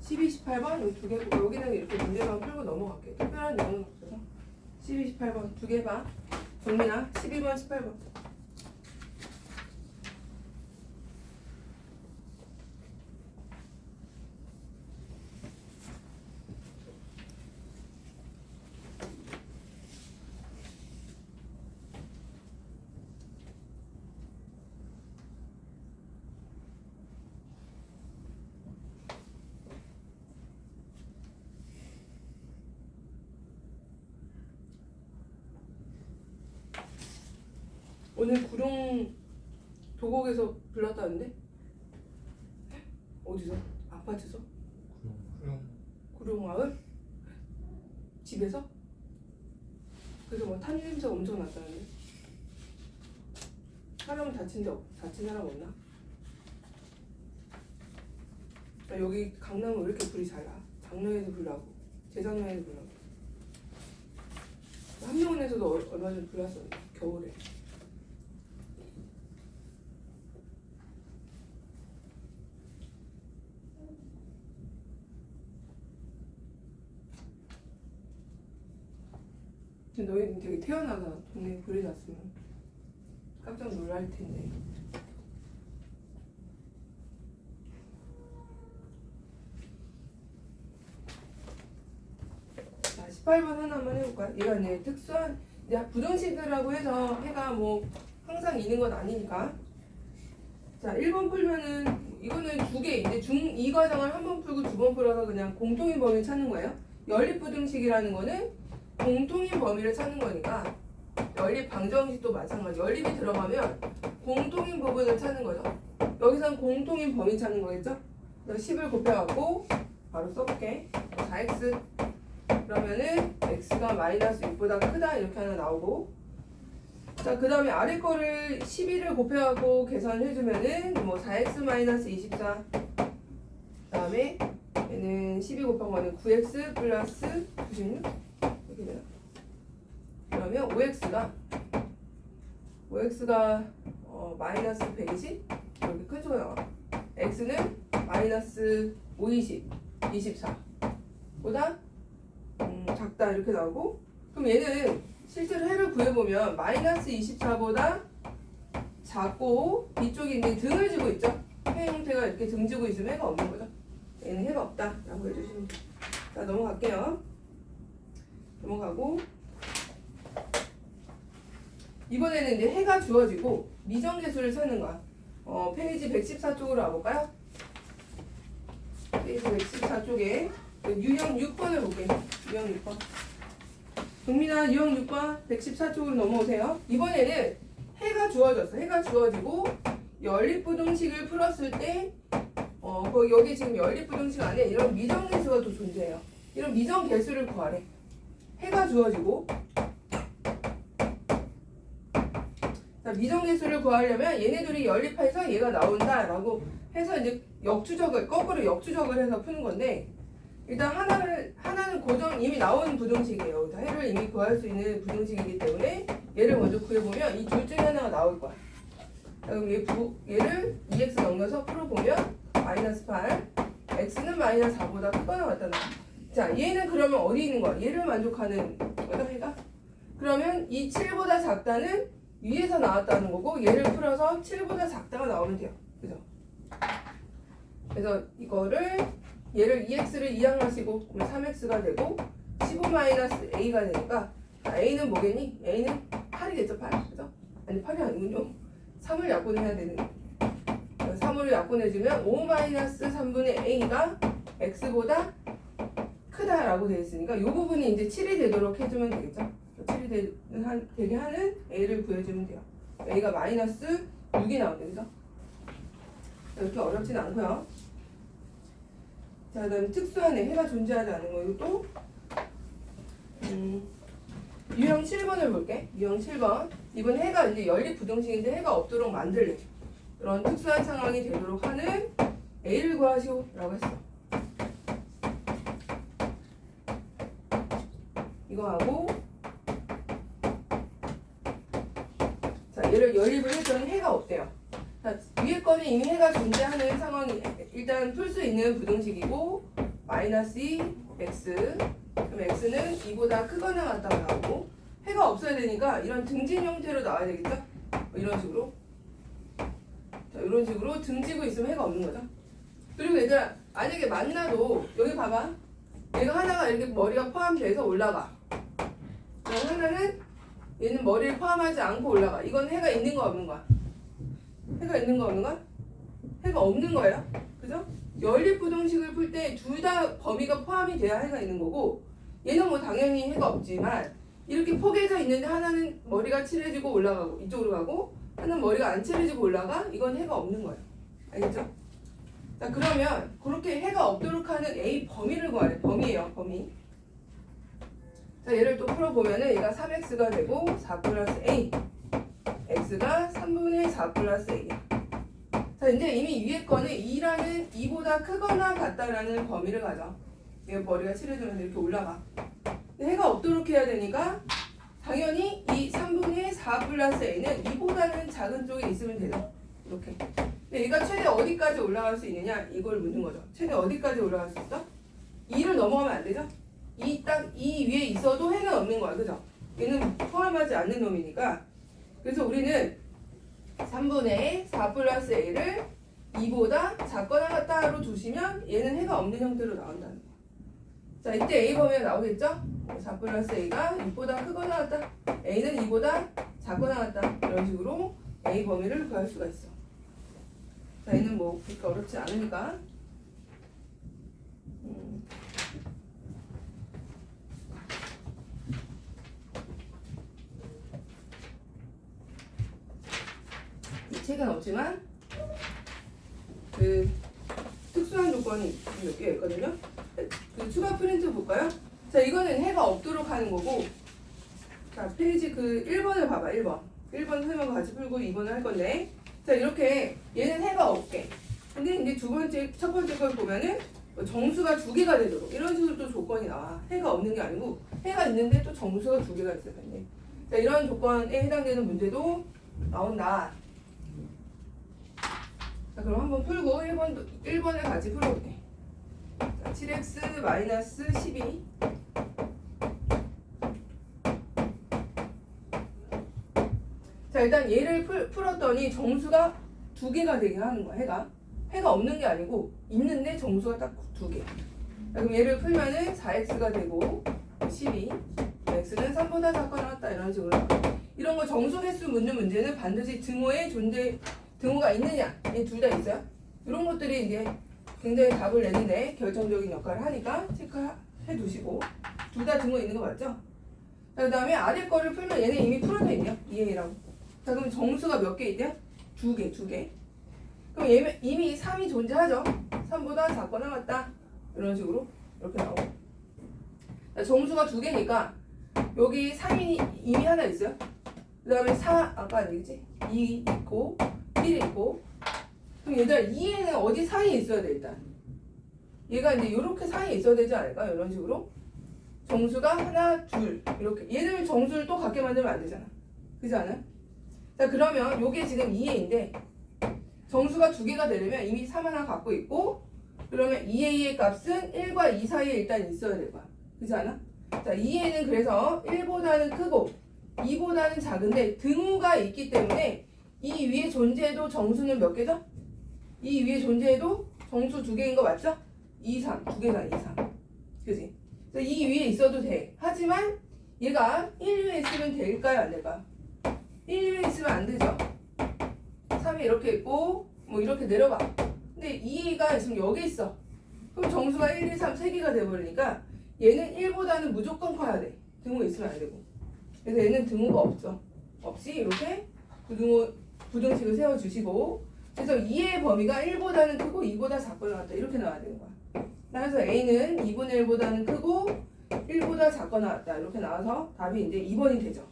12, 18번 여기 두 개, 여기는 이렇게 문제만 풀고 넘어갈게요. 특별한 내용은 없어서 12, 18번 두 개 봐. 정민아 12번, 18번. 오늘 구룡 도곡에서 불렀다는데? 어디서? 아파트에서? 구룡마을? 집에서? 그래서 뭐 탄 냄새 엄청 났다는데? 사람은 다친 사람 없나? 나 여기 강남은 왜 이렇게 불이 잘 나? 장로에도 불 나고 제장로에도 불 나고 한명원에서도 얼마 전에 불 났었는데 겨울에. 근데 너희는 되게 태어나다 동네에 불이 났으면 깜짝 놀랄 텐데. 자, 18번 하나만 해볼까요? 얘가 이제 특수한 이제 부등식이라고 해서 해가 뭐 항상 있는 건 아니니까. 자, 1번 풀면은 이거는 두 개, 이제 이 과정을 한 번 풀고 두 번 풀어서 그냥 공통인 범위 찾는 거예요. 연립부등식이라는 거는 공통인 범위를 찾는 거니까 연립 방정식도 마찬가지. 연립이 들어가면 공통인 부분을 찾는 거죠. 여기서는 공통인 범위 찾는 거겠죠? 10을 곱해갖고 바로 써볼게. 4x 그러면은 x가 마이너스 6보다 크다 이렇게 하나 나오고, 자 그 다음에 아래 거를 11을 곱해갖고 계산해주면은 뭐 4x 마이너스 24, 그 다음에 얘는 12 곱한 거는 9x 플러스 96 이렇게 되나? 그러면 5x가 마이너스 120 이렇게 큰 수가 나와. x는 마이너스 520 24 보다 작다 이렇게 나오고, 그럼 얘는 실제로 해를 구해보면 마이너스 24보다 작고 뒤쪽이 이제 등을 지고 있죠. 해 형태가 이렇게 등 지고 있으면 해가 없는 거죠. 얘는 해가 없다 라고 해주시면 돼요. 자 넘어갈게요. 넘어가고 이번에는 이제 해가 주어지고 미정계수를 찾는 거야. 페이지 114쪽으로 와볼까요? 페이지 114쪽에 유형 6번을 볼게요. 유형 6번. 동민아 유형 6번 114쪽으로 넘어오세요. 이번에는 해가 주어졌어. 해가 주어지고 연립부등식을 풀었을 때 여기 지금 연립부등식 안에 이런 미정계수가 또 존재해요. 이런 미정계수를 구하래. 해가 주어지고, 자 미정계수를 구하려면 얘네들이 연립해서 얘가 나온다라고 해서 이제 거꾸로 역추적을 해서 푸는 건데, 일단 하나는 고정 이미 나온 부등식이에요. 해를 이미 구할 수 있는 부등식이기 때문에 얘를 먼저 구해보면 이 둘 중에 하나가 나올 거야. 자, 그럼 얘를 2x 넘겨서 풀어보면 마이너스 8, x는 마이너스 4보다 크거나 같다는 거야. 자, 얘는 그러면 어디 있는 거야? 얘를 만족하는 거다, 해가? 그러면 이 7보다 작다는 위에서 나왔다는 거고, 얘를 풀어서 7보다 작다가 나오면 돼요. 그죠? 그래서 얘를 2x를 이항하시고 3x가 되고 15-a가 되니까, a는 뭐겠니? a는 8이겠죠, 8. 그죠? 아니 8이 아니군요. 3을 약분해야 되는 거예요. 3을 약분해주면 5-3분의 a가 x보다 크다라고 되어 있으니까 이 부분이 이제 7이 되도록 해주면 되겠죠. 7이 되게 하는 a를 구해주면 돼요. a가 마이너스 6이 나오죠. 그죠? 이렇게 어렵진 않고요. 자, 그다음 특수한 해가 존재하지 않는 거. 이것도 유형 7번을 볼게. 유형 7번. 이번 해가 이제 연립 부등식인데 해가 없도록 만들래. 그런 특수한 상황이 되도록 하는 a를 구하시오라고 했어. 이거 하고, 자 얘를 연립을 했더니 해가 없대요. 자, 위에 거는 이미 해가 존재하는 상황이 일단 풀 수 있는 부등식이고, 마이너스 2x. 그럼 x는 2보다 크거나 같다고 나오고 해가 없어야 되니까 이런 등진 형태로 나와야 되겠죠? 뭐 이런 식으로. 자, 이런 식으로 등지고 있으면 해가 없는 거죠. 그리고 얘들아, 만약에 만나도 여기 봐봐. 얘가 하나가 이렇게 머리가 포함돼서 올라가. 그럼 하나는 얘는 머리를 포함하지 않고 올라가. 이건 해가 있는 거 없는 거야? 해가 있는 거 없는 거야? 해가 없는 거예요. 그죠? 연립부등식을 풀 때 둘 다 범위가 포함이 돼야 해가 있는 거고 얘는 뭐 당연히 해가 없지만 이렇게 포개져 있는데 하나는 머리가 칠해지고 올라가고 이쪽으로 가고 하나는 머리가 안 칠해지고 올라가? 이건 해가 없는 거예요. 알겠죠? 자, 그러면 그렇게 해가 없도록 하는 A 범위를 구하래. 범위예요. 범위. 자, 얘를 또 풀어보면은 얘가 3x가 되고 4 플러스 a x가 3분의 4 플러스 a야. 자, 이제 이미 위에 거는 2라는 2보다 크거나 같다라는 범위를 가져. 얘 머리가 칠해지면서 이렇게 올라가. 근데 해가 없도록 해야 되니까 당연히 이 3분의 4 플러스 a는 2보다는 작은 쪽에 있으면 되죠. 이렇게. 근데 얘가 최대 어디까지 올라갈 수 있느냐 이걸 묻는 거죠. 최대 어디까지 올라갈 수 있어? 2를 넘어가면 안 되죠? 이 위에 있어도 해는 없는 거야. 그죠? 얘는 포함하지 않는 놈이니까. 그래서 우리는 3분의 4 플러스 a를 2보다 작거나 같다로 두시면 얘는 해가 없는 형태로 나온다는 거야. 자, 이때 a 범위가 나오겠죠? 4 플러스 a가 6보다 크거나 같다. a는 2보다 작거나 같다. 이런 식으로 a 범위를 구할 수가 있어. 자, 얘는 뭐 그렇게 어렵지 않으니까. 이 책은 없지만 그 특수한 조건이 몇 개 있거든요. 그 추가 프린트 볼까요? 자, 이거는 해가 없도록 하는 거고. 자, 페이지 그 1번을 봐봐. 1번 설명 같이 풀고 2번을 할 건데. 자, 이렇게 얘는 해가 없게. 근데 이제 첫 번째 걸 보면은 정수가 2개가 되도록 이런 식으로 또 조건이 나와. 해가 없는 게 아니고 해가 있는데 또 정수가 2개가 있어야 되네. 자, 이런 조건에 해당되는 문제도 나온다. 자, 그럼 한번 풀고 1번을 같이 풀어볼게. 자, 7x 마이너스 12. 자, 일단 얘를 풀었더니 정수가 2개가 되게 하는 거야. 해가 없는 게 아니고 있는데 정수가 딱 2개. 자, 그럼 얘를 풀면은 4x가 되고 12 x는 3보다 작거나 같다. 이런 식으로. 이런 거 정수 횟수 묻는 문제는 반드시 등호가 있느냐, 이 둘 다 있어요. 이런 것들이 이제 굉장히 답을 내는데 결정적인 역할을 하니까 체크해 두시고. 둘 다 등호 있는 거 맞죠? 자, 그 다음에 아래 거를 풀면 얘는 이미 풀어져 있네요. 2a라고. 자, 그럼 정수가 몇 개 있대요? 2개. 그럼 이미 3이 존재하죠? 3보다 작거나 같다. 이런 식으로 이렇게 나오고. 자, 정수가 2개니까 여기 3이 이미 하나 있어요. 그 다음에 4, 아까 얘기했지? 2 있고 1 있고. 그럼 얘들아 2에는 어디 사이에 있어야 돼 일단. 얘가 이제 이렇게 사이에 있어야 되지 않을까? 이런 식으로. 정수가 하나, 둘 이렇게. 얘를 정수를 또 같게 만들면 안 되잖아. 그렇지 않아요? 자, 그러면 요게 지금 2a인데 정수가 2개가 되려면 이미 3 하나 갖고 있고 그러면 2a의 값은 1과 2 사이에 일단 있어야 될 거야. 그렇지 않아? 자, 2a는 그래서 1보다는 크고 2보다는 작은데 등호가 있기 때문에 이 위에 존재해도 정수는 몇 개죠? 이 위에 존재해도 정수 2개인 거 맞죠? 2, 3, 2개잖아. 2, 3. 그지? 그래서 이 위에 있어도 돼. 하지만 얘가 1 위에 있으면 될까요? 안 될까요? 1 위에 있으면 안 되죠. 3이 이렇게 있고 뭐 이렇게 내려가. 근데 2가 지금 여기 있어. 그럼 정수가 1, 2, 3, 3개가 돼버리니까 얘는 1보다는 무조건 커야 돼. 등호 있으면 안 되고. 그래서 얘는 등호가 없죠. 없이 이렇게 부등식을 세워주시고 그래서 2의 범위가 1보다는 크고 2보다 작거나 같다. 이렇게 나와야 되는 거야. 그래서 A는 2분의 1보다는 크고 1보다 작거나 같다. 이렇게 나와서 답이 이제 2번이 되죠.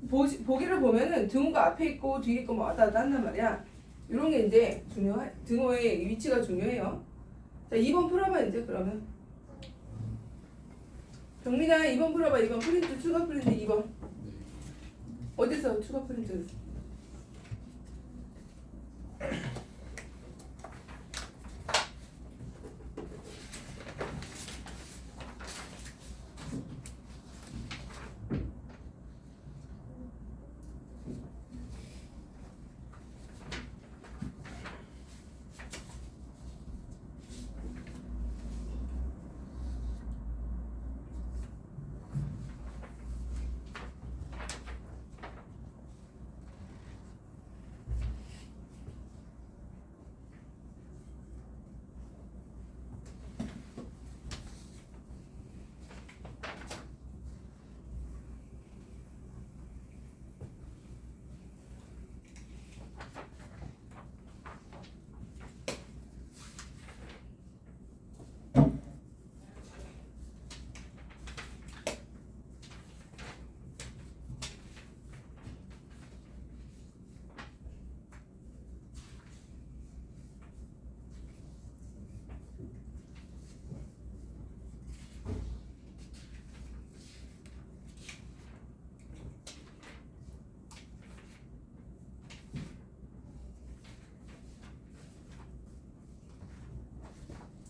보기를 보면은 등호가 앞에 있고 뒤에 있고 뭐 왔다 갔다 한단 말이야. 이런 게 이제 등호의 위치가 중요해요. 자, 2번 풀어봐 이제 그러면. 경민아 2번 풀어봐. 2번 프린트 추가 프린트 2번. 어디서 추가 프린트?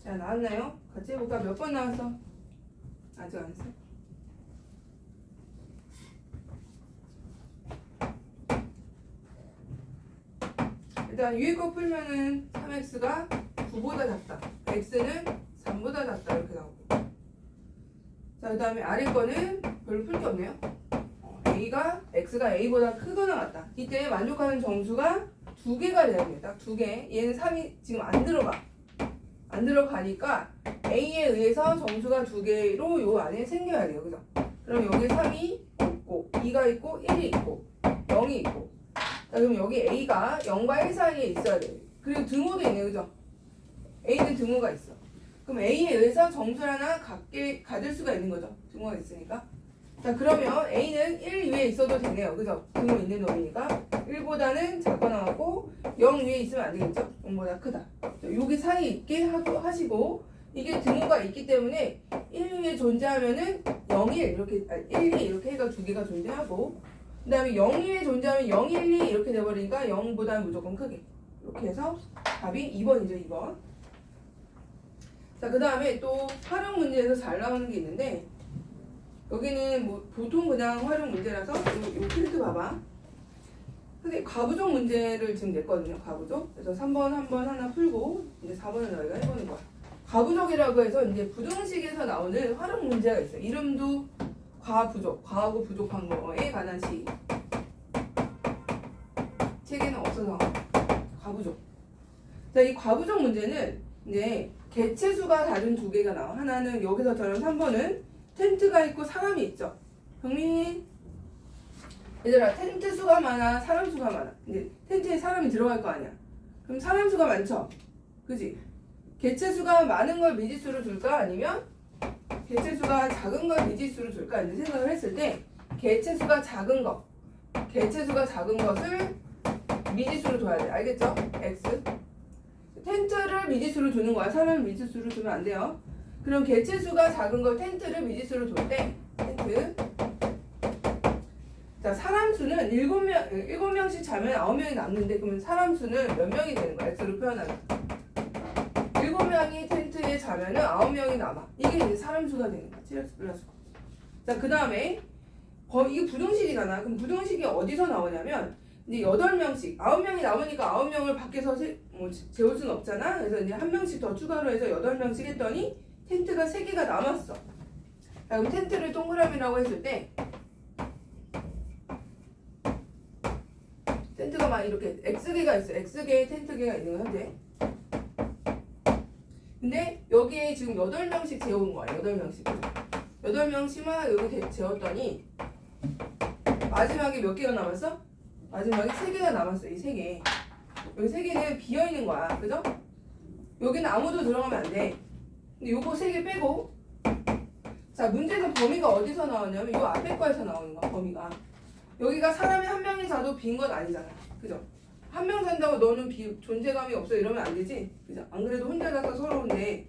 자, 나왔나요? 같이 해볼까? 몇 번 나왔어? 아직 안 했어? 일단 위에 거 풀면은 3x가 9보다 작다. x는 3보다 작다. 이렇게 나오고. 자, 그 다음에 아래 거는 별로 풀 게 없네요. x가 a보다 크거나 같다. 이때 만족하는 정수가 2개가 돼야 됩니다. 2개. 얘는 3이 지금 안 들어가. 안 들어가니까 a에 의해서 정수가 2개로 요 안에 생겨야 돼요. 그죠? 그럼 여기 3이 있고 2가 있고 1이 있고 0이 있고. 자, 그럼 여기 a가 0과 1 사이에 있어야 돼요. 그리고 등호도 있네요. 그죠? a는 등호가 있어. 그럼 a에 의해서 정수를 하나 가질 수가 있는 거죠. 등호가 있으니까. 자, 그러면 a는 1 위에 있어도 되네요. 그죠? 등호 있는 놈이니까 1보다는 작거나 하고 0 위에 있으면 안 되겠죠? 0보다 크다. 여기 사이에 있게 하시고 이게 등호가 있기 때문에 1 위에 존재하면은 0, 1 이렇게 1, 2 이렇게 해가 2개가 존재하고 그 다음에 0 위에 존재하면 0, 1, 2 이렇게 돼버리니까 0보다는 무조건 크게 이렇게 해서 답이 2번이죠. 2번. 자, 그 다음에 또 활용 문제에서 잘 나오는 게 있는데 여기는 뭐 보통 그냥 활용 문제라서 요 필드 봐봐. 근데 가부족 문제를 지금 냈거든요. 가부족. 그래서 3번 한 번 하나 풀고 이제 4번을 너희가 해보는 거야. 가부족이라고 해서 이제 부등식에서 나오는 활용 문제가 있어요. 이름도 과부족, 과하고 부족한 거에 관한 시. 책에는 없어서 과부족. 자, 이 과부족 문제는 이제 개체수가 다른 2개가 나와. 하나는 여기서처럼 3번은 텐트가 있고 사람이 있죠. 경민. 얘들아, 텐트 수가 많아, 사람 수가 많아. 이제 텐트에 사람이 들어갈 거 아니야. 그럼 사람 수가 많죠. 그지? 개체 수가 많은 걸 미지수로 줄까? 아니면 개체 수가 작은 걸 미지수로 줄까? 이제 생각을 했을 때 개체 수가 작은 것을 미지수로 둬야 돼. 알겠죠? x. 텐트를 미지수로 두는 거야. 사람을 미지수로 두면 안 돼요. 그럼 개체 수가 작은 걸 텐트를 미지수로 둘 때 텐트. 자, 사람 수는 7명씩 자면 9명이 남는데 그러면 사람 수는 몇 명이 되는 거야? x로 표현하면 7명이 텐트에 자면은 9명이 남아. 이게 이제 사람 수가 되는 거야. 7x 플러스 9. 자, 그 다음에 이게 부등식이잖아. 그럼 부등식이 어디서 나오냐면 이제 8명씩 9명이 남으니까 9명을 밖에서 재울 수는 없잖아. 그래서 이제 1명씩 더 추가로 해서 8명씩 했더니 텐트가 3개가 남았어. 자, 그럼 텐트를 동그라미라고 했을 때 텐트가 막 이렇게 X개가 있어. X개의 텐트개가 있는 거 현재. 근데 여기에 지금 8명씩 재운 거야. 8명씩. 8명씩만 여기 재웠더니 마지막에 몇 개가 남았어? 마지막에 3개가 남았어. 이 3개. 여기 3개는 비어있는 거야. 그죠? 여기는 아무도 들어가면 안 돼. 근데 요거 3개 빼고. 자, 문제는 범위가 어디서 나오냐면 요 앞에 거에서 나오는 거야. 범위가. 여기가 사람이 1명이 자도 빈 건 아니잖아. 그죠? 1명 산다고 너는 존재감이 없어 이러면 안 되지. 그죠? 안 그래도 혼자 자서 서러운데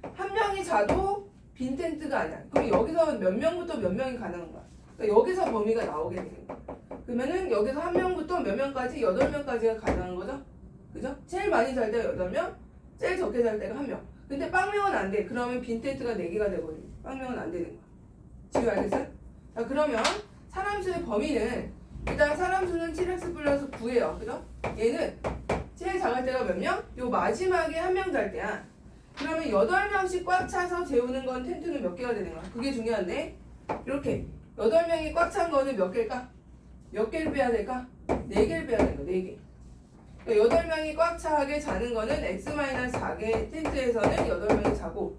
1명이 자도 빈 텐트가 아니야. 그럼 여기서 몇 명부터 몇 명이 가능한 거야. 그러니까 여기서 범위가 나오게 되는 거야. 그러면은 여기서 1명부터 몇 명까지 8명까지가 가능한 거죠. 그죠? 제일 많이 잘 때가 8명, 제일 적게 잘 때가 1명. 근데 빵명은 안 돼. 그러면 빈 텐트가 4개가 돼버리고 빵명은 안 되는 거야. 지금 알겠어요? 자, 그러면 사람 수의 범위는 일단 사람 수는 7x 플러스 9예요. 그죠? 얘는 제일 작을 때가 몇 명? 요 마지막에 1명 잘 때야. 그러면 8명씩 꽉 차서 재우는 건 텐트는 몇 개가 되는 거야? 그게 중요한데 이렇게 8명이 꽉 찬 거는 몇 개일까? 몇 개를 빼야 될까? 4개를 빼야 되는 거야. 4개. 그러니까 8명이 꽉 차게 자는 거는 x-4개 텐트에서는 8명이 자고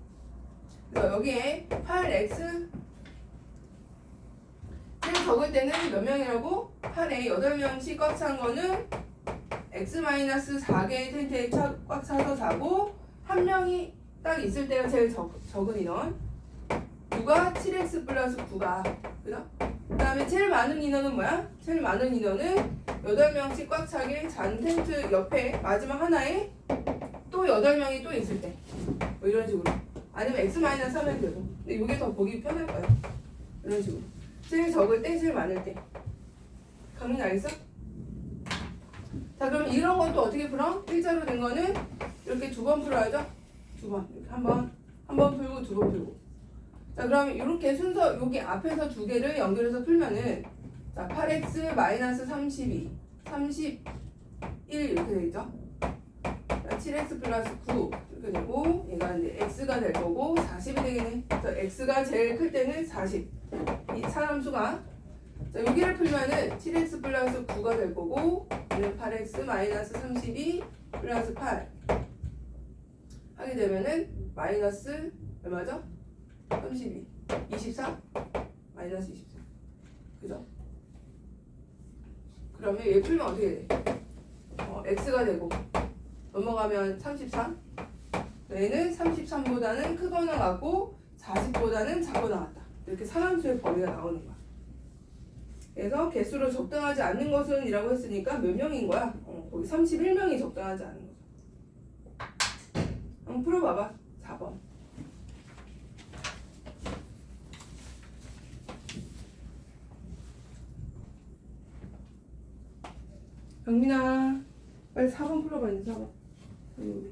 그래서 여기에 8x 제일 적을 때는 몇 명이라고? 8에 8명씩 꽉 찬 거는 x-4개의 텐트에 꽉 차서 자고 1명이 딱 있을 때가 제일 적은 인원. 누가 7x 플러스 9가. 그죠? 그 다음에 제일 많은 인원은 뭐야? 제일 많은 인원은 8명씩 꽉 차게 잔 텐트 옆에 마지막 하나에 또 8명이 또 있을 때. 뭐 이런 식으로. 아니면 x-3면 되고. 근데 이게 더 보기 편할 거야. 이런 식으로. 제일 적을 때, 제일 많을 때. 강민 알겠어? 자, 그럼 이런 건 또 어떻게 풀어? 일자로 된 거는 이렇게 2번 풀어야죠? 두 번. 이렇게 한 번 풀고 두 번 풀고. 자, 그러면 이렇게 순서 여기 앞에서 두 개를 연결해서 풀면은 자, 8x 마이너스 32, 31 이렇게 되죠. 7x 플러스 9 이렇게 되고 얘가 이제 x가 될 거고 40이 되겠네. 그래서 x가 제일 클 때는 40. 이 사람수가 자, 여기를 풀면은 7x 플러스 9가 될 거고 얘는 8x 마이너스 32 플러스 8 하게 되면은 마이너스 얼마죠? 32 24 마이너스 24 그죠? 그러면 얘 풀면 어떻게 돼? x가 되고 넘어가면 33 얘는 33보다는 크거나 같고 40보다는 작거나 같다. 이렇게 사람수의 범위가 나오는 거야. 그래서 개수로 적당하지 않는 것은 이라고 했으니까 몇 명인 거야? 거기 31명이 적당하지 않은 거죠. 한번 풀어봐봐. 4번. 영민아 빨리 4번 풀어봐. 이제 4번. 여기.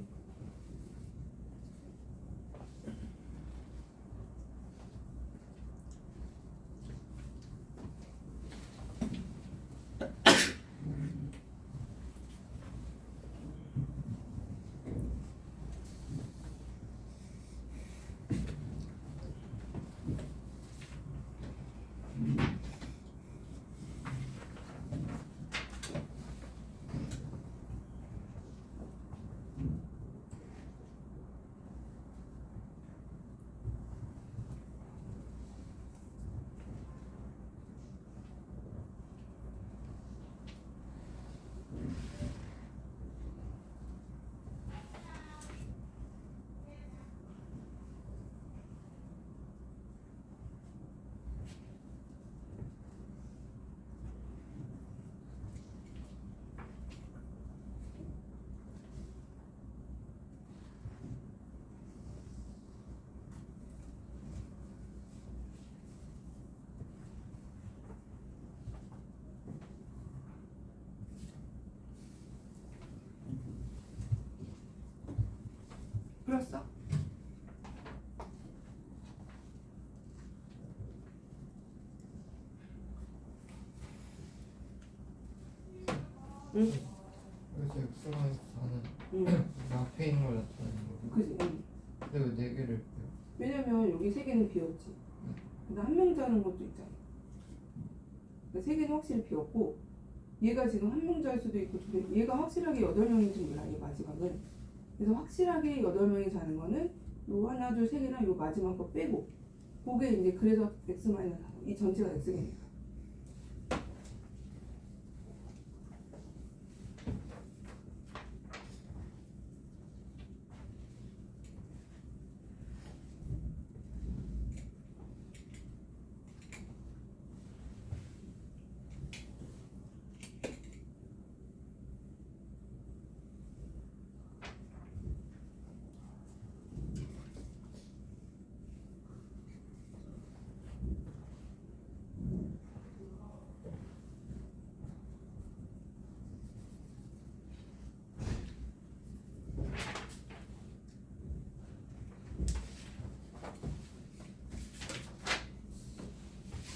풀었어? 응? 그래서 X마이너스는 응. 앞에 있는 걸 나타내는 거고. 그지? 응. 근데 왜 4개를 빼요? 왜냐면 여기 세 개는 비었지. 근데 한 명자는 것도 있잖아. 그러니까 세 개는 확실히 비었고 얘가 지금 한 명자일 수도 있고 얘가 확실하게 8명인지 몰라. 얘 마지막은. 그래서 확실하게 8명이 자는 거는 요 하나 둘 세 개나 요 마지막 거 빼고 그게 이제 그래서 x 마이너스 이 전체가 x개니까.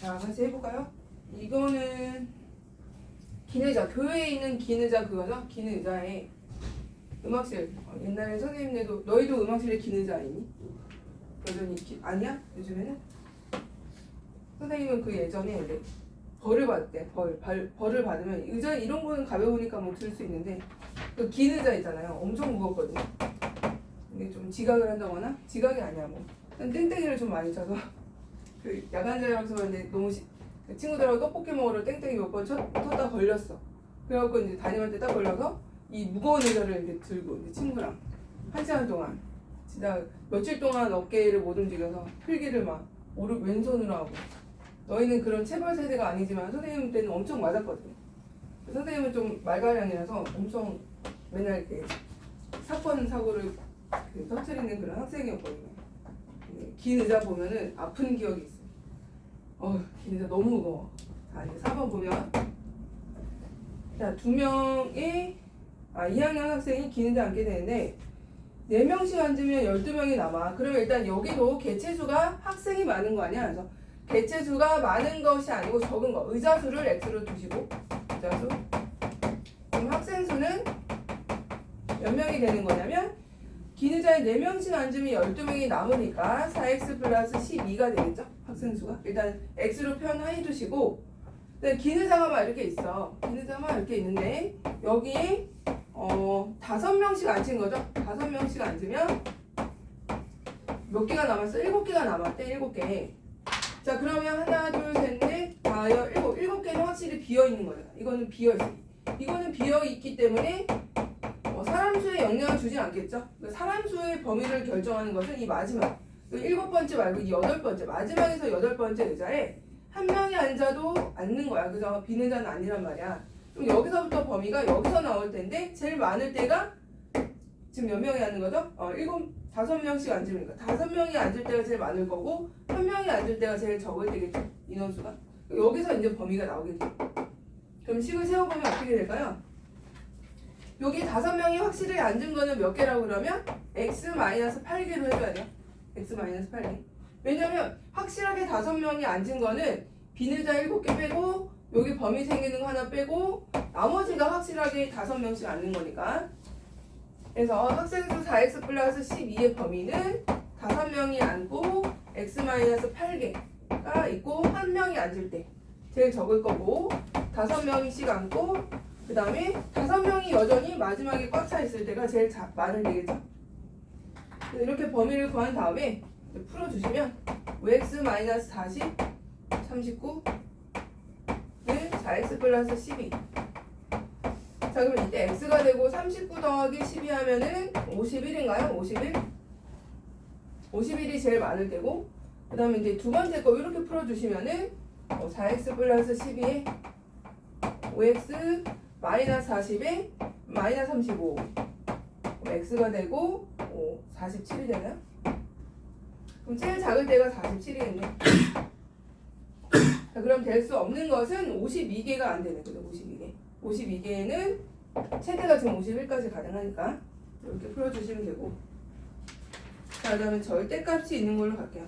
자, 같이 해볼까요? 이거는 기내자, 교회에 있는 기내자 그거죠? 기내자에 음악실. 옛날에 선생님네도 너희도 음악실에 기내자 있니? 여전히 아니야? 요즘에는? 선생님은 그 예전에 원래 벌을 받대. 벌을 받으면 의자 이런 거는 가벼우니까 뭐 들 수 있는데 그 기내자 있잖아요. 엄청 무겁거든요. 이게 좀 지각을 한다거나 지각이 아니야 뭐 땡땡이를 좀 많이 쳐서 그 야간 자율학습 하는데 너무 그 친구들하고 떡볶이 먹으러 땡땡이 몇 번 쳤다 걸렸어. 그래갖고 이제 담임한테 딱 걸려서 이 무거운 의자를 이제 들고 이제 친구랑 1시간 동안 진짜 며칠 동안 어깨를 못 움직여서 필기를 막 왼손으로 하고. 너희는 그런 체벌 세대가 아니지만 선생님 때는 엄청 맞았거든요. 선생님은 좀 말가량이라서 엄청 맨날 이렇게 사건 사고를 터뜨리는 그런 학생이었거든요. 긴 의자 보면은 아픈 기억이 있어요. 긴 의자 너무 무거워. 자, 이제 4번 보면 자, 2명의 2학년 학생이 긴 의자 앉게 되는데 4명씩 앉으면 12명이 남아. 그러면 일단 여기도 개체수가 학생이 많은 거 아니야? 그래서 개체수가 많은 것이 아니고 적은 거. 의자수를 x로 두시고 의자수. 그럼 학생 수는 몇 명이 되는 거냐면 긴 의자에 4명씩 앉으면 12명이 남으니까 4x 플러스 12가 되겠죠? 학생 수가. 일단 x로 표현해 두시고 긴 의자가 막 이렇게 있어. 긴 의자가 막 이렇게 있는데 여기에 5명씩 앉힌 거죠? 5명씩 앉으면 몇 개가 남았어? 7개가 남았대. 7개. 자, 그러면 하나, 둘, 셋, 넷, 다, 7개는 확실히 비어있는 거잖아. 이거는 비어있어. 이거는 비어있기 때문에 사람 수에 영향을 주진 않겠죠? 사람 수의 범위를 결정하는 것은 이 마지막 7번째 말고 이 8번째 마지막에서 8번째 의자에 한 명이 앉아도 앉는 거야. 그죠? 빈 의자는 아니란 말이야. 그럼 여기서부터 범위가 여기서 나올 텐데 제일 많을 때가 지금 몇 명이 앉는 거죠? 5명씩 앉으니까 5명이 앉을 때가 제일 많을 거고 1명이 앉을 때가 제일 적을 때겠죠? 인원수가. 여기서 이제 범위가 나오겠죠. 그럼 식을 세워보면 어떻게 될까요? 여기 5명이 확실히 앉은 거는 몇 개라고 그러면 x-8개로 해줘야 돼요. x-8개. 왜냐면 확실하게 5명이 앉은 거는 빈 의자 7개 빼고 여기 범위 생기는 거 하나 빼고 나머지가 확실하게 5명씩 앉는 거니까. 그래서 학생수 4x 플러스 12의 범위는 5명이 앉고 x-8개가 있고 1명이 앉을 때 제일 적을 거고 5명씩 앉고 그 다음에 5명이 여전히 마지막에 꽉 차 있을 때가 제일 많을 때겠죠. 이렇게 범위를 구한 다음에 풀어주시면 5x-40 39 4x 플러스 12. 자, 그럼 이때 x가 되고 39 더하기 12 하면은 51인가요? 51? 51이 제일 많을 때고 그 다음에 이제 두 번째 거 이렇게 풀어주시면은 4x 플러스 12에 5x 마이너스 40에 마이너스 35 x가 되고 47이 되나요? 그럼 제일 작을 때가 47이겠네. 자, 그럼 될 수 없는 것은 52개가 안 되는 거죠. 52개. 52개는 최대가 지금 51까지 가능하니까 이렇게 풀어주시면 되고. 자, 그 다음에 절대값이 있는 걸로 갈게요.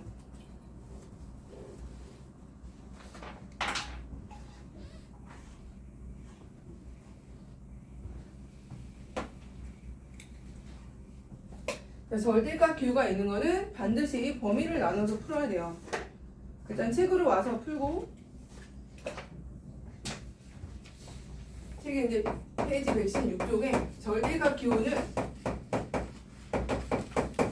자, 절대값 기호가 있는 거는 반드시 범위를 나눠서 풀어야 돼요. 일단 책으로 와서 풀고 책에 이제 페이지 116쪽에 절대값 기호는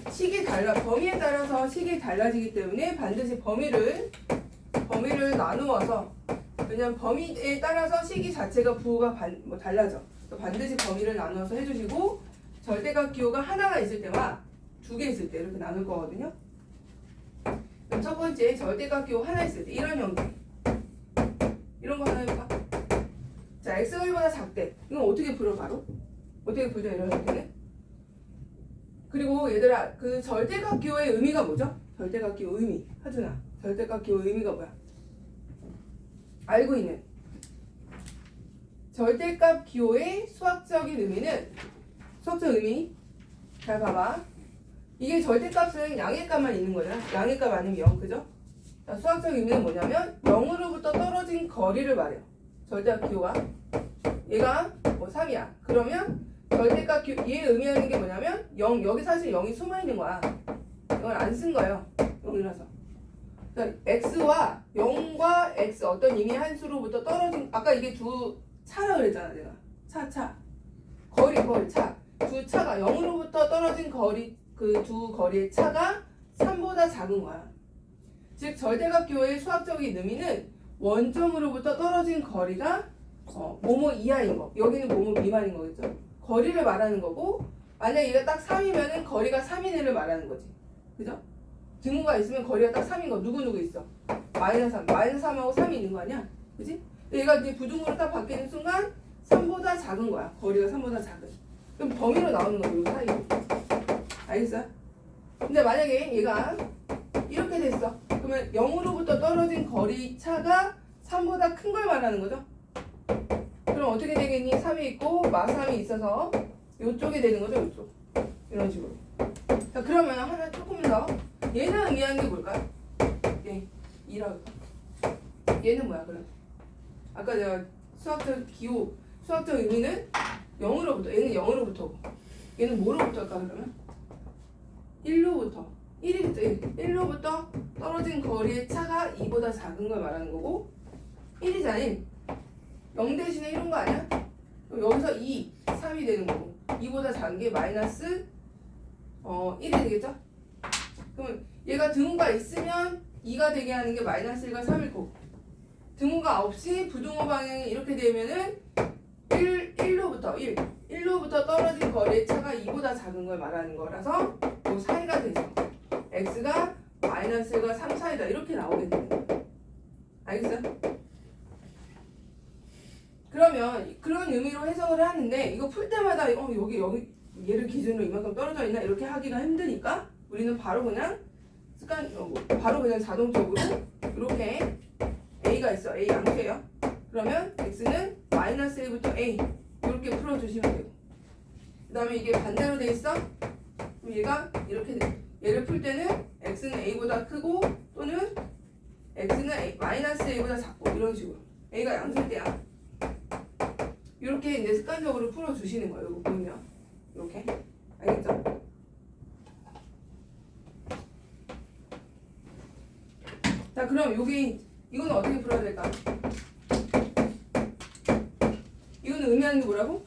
식이 범위에 따라서 식이 달라지기 때문에 반드시 범위를 나누어서 왜냐면 범위에 따라서 식이 자체가 부호가 달라져. 반드시 범위를 나누어서 해주시고 절대값 기호가 하나가 있을 때와 2개 있을 때 이렇게 나눌 거거든요. 그럼 첫 번째 절대값 기호 하나 있을 때 이런 형태 이런 거 하나 해볼까? 자, x가 1보다 작대. 이건 어떻게 풀어 바로? 어떻게 풀죠 이런 형태는? 그리고 얘들아 그 절대값 기호의 의미가 뭐죠? 절대값 기호 의미 하준아 절대값 기호 의미가 뭐야? 알고 있는 절대값 기호의 수학적인 의미는 수학적 의미 잘 봐봐. 이게 절대값은 양의 값만 있는 거잖아. 양의 값 아니면 0, 그죠? 자, 수학적 의미는 뭐냐면 0으로부터 떨어진 거리를 말해요. 절대값 기호가 얘가 3이야. 그러면 절대값 기호 얘 의미하는 게 뭐냐면 0, 여기 사실 0이 숨어있는 거야. 이걸 안 쓴 거예요. 0이라서. 그러니까 x와 0과 x 어떤 임의 한 수로부터 떨어진 아까 이게 두 차라 그랬잖아 내가. 차 거리 차. 두 차가 0으로부터 떨어진 거리 그 두 거리의 차가 3보다 작은 거야. 즉 절대값 기호의 수학적인 의미는 원점으로부터 떨어진 거리가 뭐뭐 이하인 거. 여기는 뭐뭐 미만인 거겠죠. 거리를 말하는 거고 만약 얘가 딱 3이면은 거리가 3인 애를 말하는 거지. 그죠? 등호가 있으면 거리가 딱 3인 거. 누구 있어? 마이너스 3. 마이너스 3하고 3이 있는 거 아니야? 그지? 얘가 이제 부등호로 딱 바뀌는 순간 3보다 작은 거야. 거리가 3보다 작은. 그럼 범위로 나오는 거야. 요 사이로. 알겠어요? 근데 만약에 얘가 이렇게 됐어. 그러면 0으로부터 떨어진 거리 차가 3보다 큰 걸 말하는 거죠? 그럼 어떻게 되겠니? 3이 있고 마3이 있어서 이쪽이 되는 거죠. 이쪽. 이런 식으로. 자, 그러면 하나 조금 더. 얘는 의미하는 게 뭘까요? 예, 2라고. 얘는 뭐야, 그럼? 아까 내가 수학적 기호, 수학적 의미는 0으로부터, 얘는 0으로부터고. 얘는 뭐로부터 할까, 그러면? 1로부터. 1이겠죠, 1로부터 떨어진 거리의 차가 2보다 작은 걸 말하는 거고, 1이잖아. 0 대신에 이런 거 아니야? 그럼 여기서 2, 3이 되는 거고, 2보다 작은 게 마이너스 1이 되겠죠? 그러면 얘가 등호가 있으면 2가 되게 하는 게 마이너스 1과 3일 거고, 등호가 없이 부등호 방향이 이렇게 되면은 1로부터 떨어진 거리의 차가 2보다 작은 걸 말하는 거라서 그 사이가 되죠. x가 마이너스 1과 3 사이다 이렇게 나오게 되는 거예요. 알겠어요? 그러면 그런 의미로 해석을 하는데 이거 풀 때마다 여기 얘를 기준으로 이만큼 떨어져 있나 이렇게 하기가 힘드니까 우리는 바로 그냥 바로 그냥 자동적으로 이렇게 a가 있어. a 양수예요. 그러면 x는 마이너스 1부터 a 이렇게 풀어주시면 되고, 그 다음에 이게 반대로 돼 있어. 그럼 얘가 이렇게 돼. 얘를 풀 때는 x는 a보다 크고 또는 x는 마이너스 a보다 작고 이런 식으로 a가 양수일 때야. 이렇게 이제 습관적으로 풀어주시는 거예요. 이거 보면 이렇게 알겠죠? 자, 그럼 이거는 어떻게 풀어야 될까? 이거는 의미하는 게 뭐라고?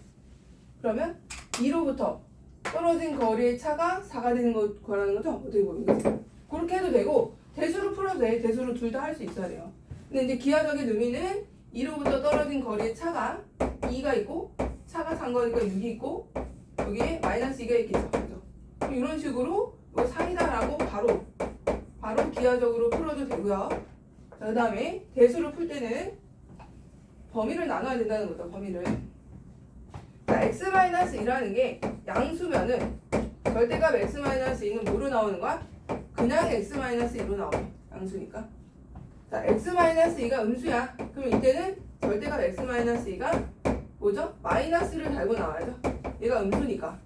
그러면 2로부터 떨어진 거리의 차가 4가 되는 거라는 거죠? 어떻게 보면 그렇게 해도 되고 대수로 풀어도 돼. 대수로 둘 다 할 수 있어야 돼요. 근데 이제 기하적인 의미는 2로부터 떨어진 거리의 차가 2가 있고 차가 산 거니까 6이 있고 여기에 마이너스 2가 있겠죠. 그죠? 이런 식으로 이거 사이다라고 바로 기하적으로 풀어도 되고요. 자, 그 다음에 대수로 풀 때는 범위를 나눠야 된다는 거죠. 범위를. 자, x-2라는 게 양수면은 절대값 x-2는 뭐로 나오는 거야? 그냥 x-2로 나오네. 양수니까. 자, x-2가 음수야. 그럼 이때는 절대값 x-2가 뭐죠? 마이너스를 달고 나와야죠. 얘가 음수니까.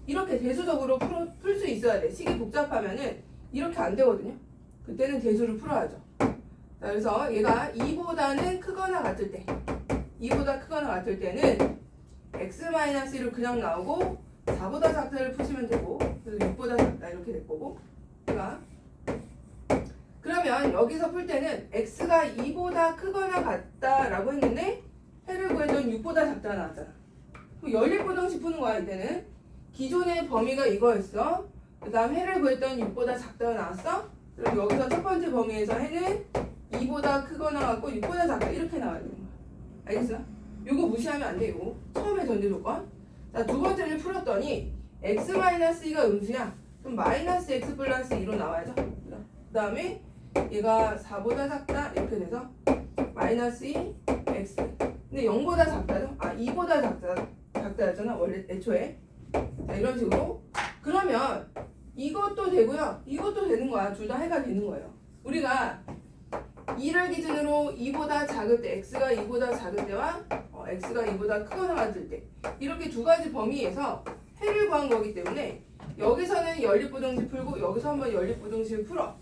이렇게 대수적으로 풀 수 있어야 돼. 식이 복잡하면은 이렇게 안 되거든요. 그때는 대수를 풀어야죠. 자, 그래서 얘가 2보다는 크거나 같을 때, 2보다 크거나 같을 때는 x-1로 그냥 나오고 4보다 작다를 푸시면 되고, 그래서 6보다 작다 이렇게 될 거고, 얘가 그러면 여기서 풀 때는 x가 2보다 크거나 같다라고 했는데 해를 구했더니 6보다 작다 나왔잖아. 그럼 연립부등식 푸는 거야. 이때는 기존의 범위가 이거였어. 그 다음 해를 구했더니 6보다 작다가 나왔어. 그럼 여기서 첫 번째 범위에서 해는 2보다 크거나 같고 6보다 작다 이렇게 나와야 되는 거야. 알겠어? 요거 무시하면 안 돼. 이거 처음에 전제 조건. 자, 두 번째를 풀었더니 x-2가 음수야. 그럼 마이너스 x 플러스 2로 나와야죠. 그 다음에 얘가 4보다 작다 이렇게 돼서 마이너스 2 x. 근데 0보다 작다죠? 2보다 작다였잖아 원래 애초에. 자, 이런 식으로. 그러면 이것도 되고요. 이것도 되는 거야. 둘 다 해가 되는 거예요. 우리가 2를 기준으로 2보다 작을 때, x가 2보다 작을 때와 x가 2보다 크거나 같을 때 이렇게 두 가지 범위에서 해를 구한 거기 때문에 여기서는 연립부등식 풀고 여기서 한번 연립부등식을 풀어.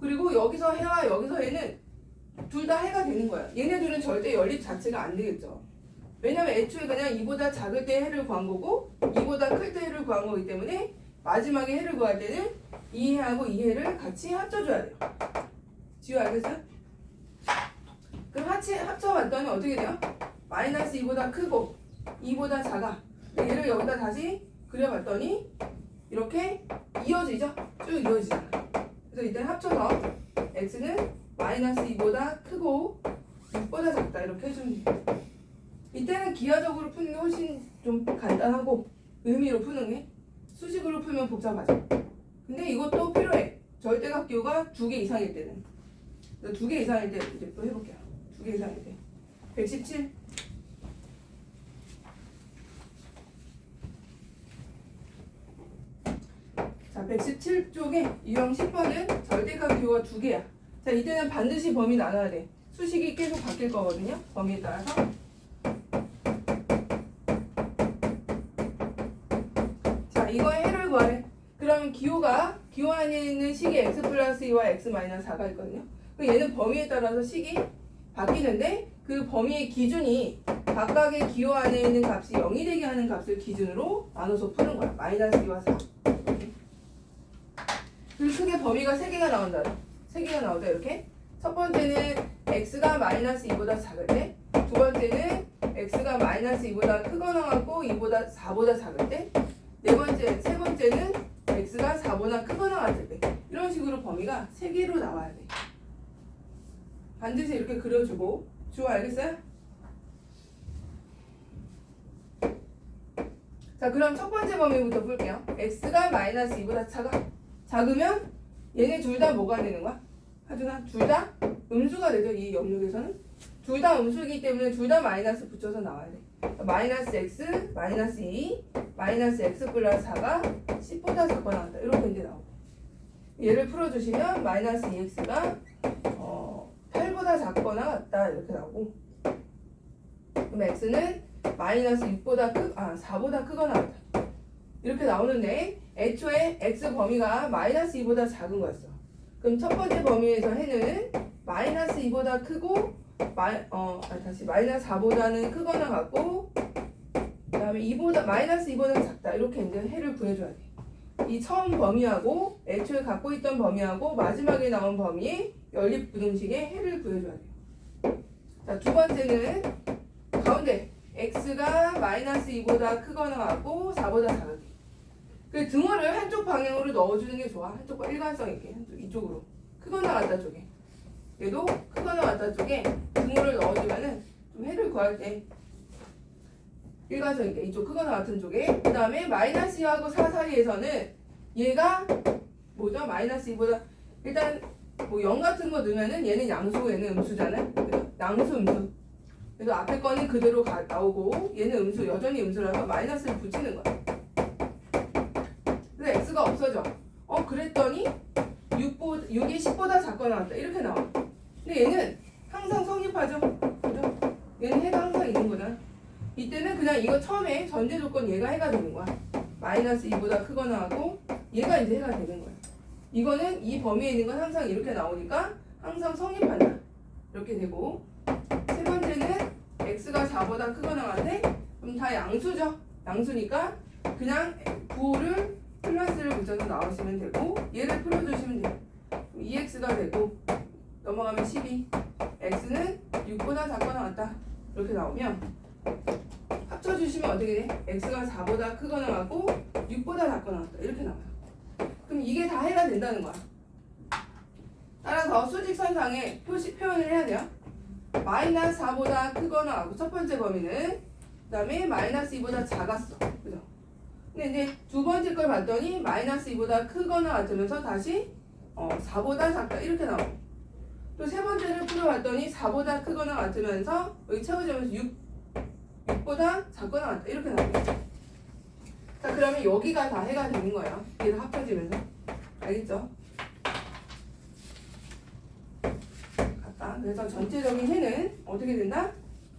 그리고 여기서 해와 여기서 해는 둘 다 해가 되는 거야. 얘네 둘은 절대 연립 자체가 안 되겠죠. 왜냐면 애초에 그냥 2보다 작을 때 해를 구한 거고 2보다 클 때 해를 구한 거기 때문에 마지막에 해를 구할 때는 이 해하고 이 해를 같이 합쳐줘야 돼요. 지우 알겠어요? 그럼 합쳐봤더니 어떻게 돼요? 마이너스 2보다 크고 2보다 작아. 얘를 여기다 다시 그려봤더니 이렇게 이어지죠? 쭉 이어지잖아. 그래서 이때 합쳐서 x는 마이너스 2보다 크고 6보다 작다 이렇게 해주면 돼요. 이때는 기하적으로 푸는 게 훨씬 좀 간단하고 의미로 푸는 게 수식으로 풀면 복잡하죠. 근데 이것도 필요해. 절대값 기호가 2개 이상일 때는. 2개 이상일 때 이제 또 해볼게요. 2개 이상일 때. 117. 자, 117쪽에 유형 10번은 절대값 기호가 2개야. 자, 이때는 반드시 범위 나눠야 돼. 수식이 계속 바뀔 거거든요. 범위에 따라서. 자, 이거 해를 구할 기호 안에 있는 식이 x 플러스 2와 x 마이너스 4가 있거든요. 그럼 얘는 범위에 따라서 식이 바뀌는데 그 범위의 기준이 각각의 기호 안에 있는 값이 0이 되게 하는 값을 기준으로 나눠서 푸는 거야. 마이너스 2와 4. 그리고 크게 범위가 3개가 나온다. 3개가 나오다 이렇게. 첫 번째는 x가 마이너스 2보다 작을 때, 두 번째는 x가 마이너스 2보다 크거나 같고 2보다 4보다 작을 때, 세 번째는 x가 4보다 크거나 같을 때. 이런 식으로 범위가 3개로 나와야 돼. 반드시 이렇게 그려주고. 주호 알겠어요? 자, 그럼 첫 번째 범위부터 볼게요. x가 마이너스 2보다 작으면 얘네 둘 다 뭐가 되는 거야? 하준아, 둘 다 음수가 되죠. 이 영역에서는 둘 다 음수이기 때문에 둘 다 마이너스 붙여서 나와야 돼. 마이너스 x, 마이너스 2, 마이너스 x 플러스 4가 10보다 작거나 같다. 이렇게 이제 나오고, 얘를 풀어주시면 마이너스 2x가 8보다 작거나 같다. 이렇게 나오고, 그럼 x는 마이너스 4보다 크거나 같다. 이렇게 나오는데 애초에 x 범위가 마이너스 2보다 작은 거였어. 그럼 첫 번째 범위에서 해는 마이너스 2보다 크고 마이너스 4보다는 크거나 같고, 그 다음에 마이너스 2보다 작다. 이렇게 이제 해를 구해줘야 돼. 이 처음 범위하고 애초에 갖고 있던 범위하고 마지막에 나온 범위의 연립부등식의 해를 구해줘야 돼요. 자, 두 번째는 가운데 x가 마이너스 2보다 크거나 같고 4보다 작을 때. 그 등호를 한쪽 방향으로 넣어주는 게 좋아. 한쪽 일관성 있게 이쪽으로 크거나 같다 쪽에, 얘도 크거나 같다 쪽에 등호를 넣어주면은 좀 해를 구할 때 일관성 있게 이쪽 크거나 같은 쪽에. 그 다음에 마이너스 2하고 4 사이에서는 얘가 뭐죠? 마이너스 2보다 일단 뭐 0 같은 거 넣으면은 얘는 양수고 얘는 음수잖아요. 그죠? 양수 음수. 그래서 앞에 거는 그대로 나오고 얘는 음수, 여전히 음수라서 마이너스를 붙이는 거야. 그래서 x가 없어져. 그랬더니 6이 10보다 작거나 같다. 이렇게 나와. 근데 얘는 항상 성립하죠. 그죠? 얘는 해가 항상 있는 거잖아. 이때는 그냥 이거 처음에 전제 조건 얘가 해가 되는 거야. 마이너스 2보다 크거나 하고 얘가 이제 해가 되는 거야. 이거는 이 범위에 있는 건 항상 이렇게 나오니까 항상 성립한다. 이렇게 되고, 세 번째는 x가 4보다 크거나 같네. 그럼 다 양수죠. 양수니까 그냥 부호를 플러스를 붙여서 나오시면 되고, 얘를 풀어주시면 돼요. 2x가 되고 넘어가면 12, x는 6보다 작거나 같다. 이렇게 나오면 합쳐주시면 어떻게 돼? x가 4보다 크거나 같고 6보다 작거나 같다. 이렇게 나와요. 그럼 이게 다 해가 된다는 거야. 따라서 수직선상에 표현을 해야 돼요. 마이너스 4보다 크거나 하고 첫 번째 범위는, 그 다음에 마이너스 2보다 작았어. 그죠? 근데 이제 두 번째 걸 봤더니 마이너스 2보다 크거나 같으면서 다시 4보다 작다. 이렇게 나오고, 또 세 번째를 풀어봤더니 4보다 크거나 같으면서 여기 채워지면서 6보다 작거나 같다. 이렇게 나오고. 자, 그러면 여기가 다 해가 되는 거예요. 얘가 합쳐지면서. 알겠죠? 그래서 전체적인 해는 어떻게 된다?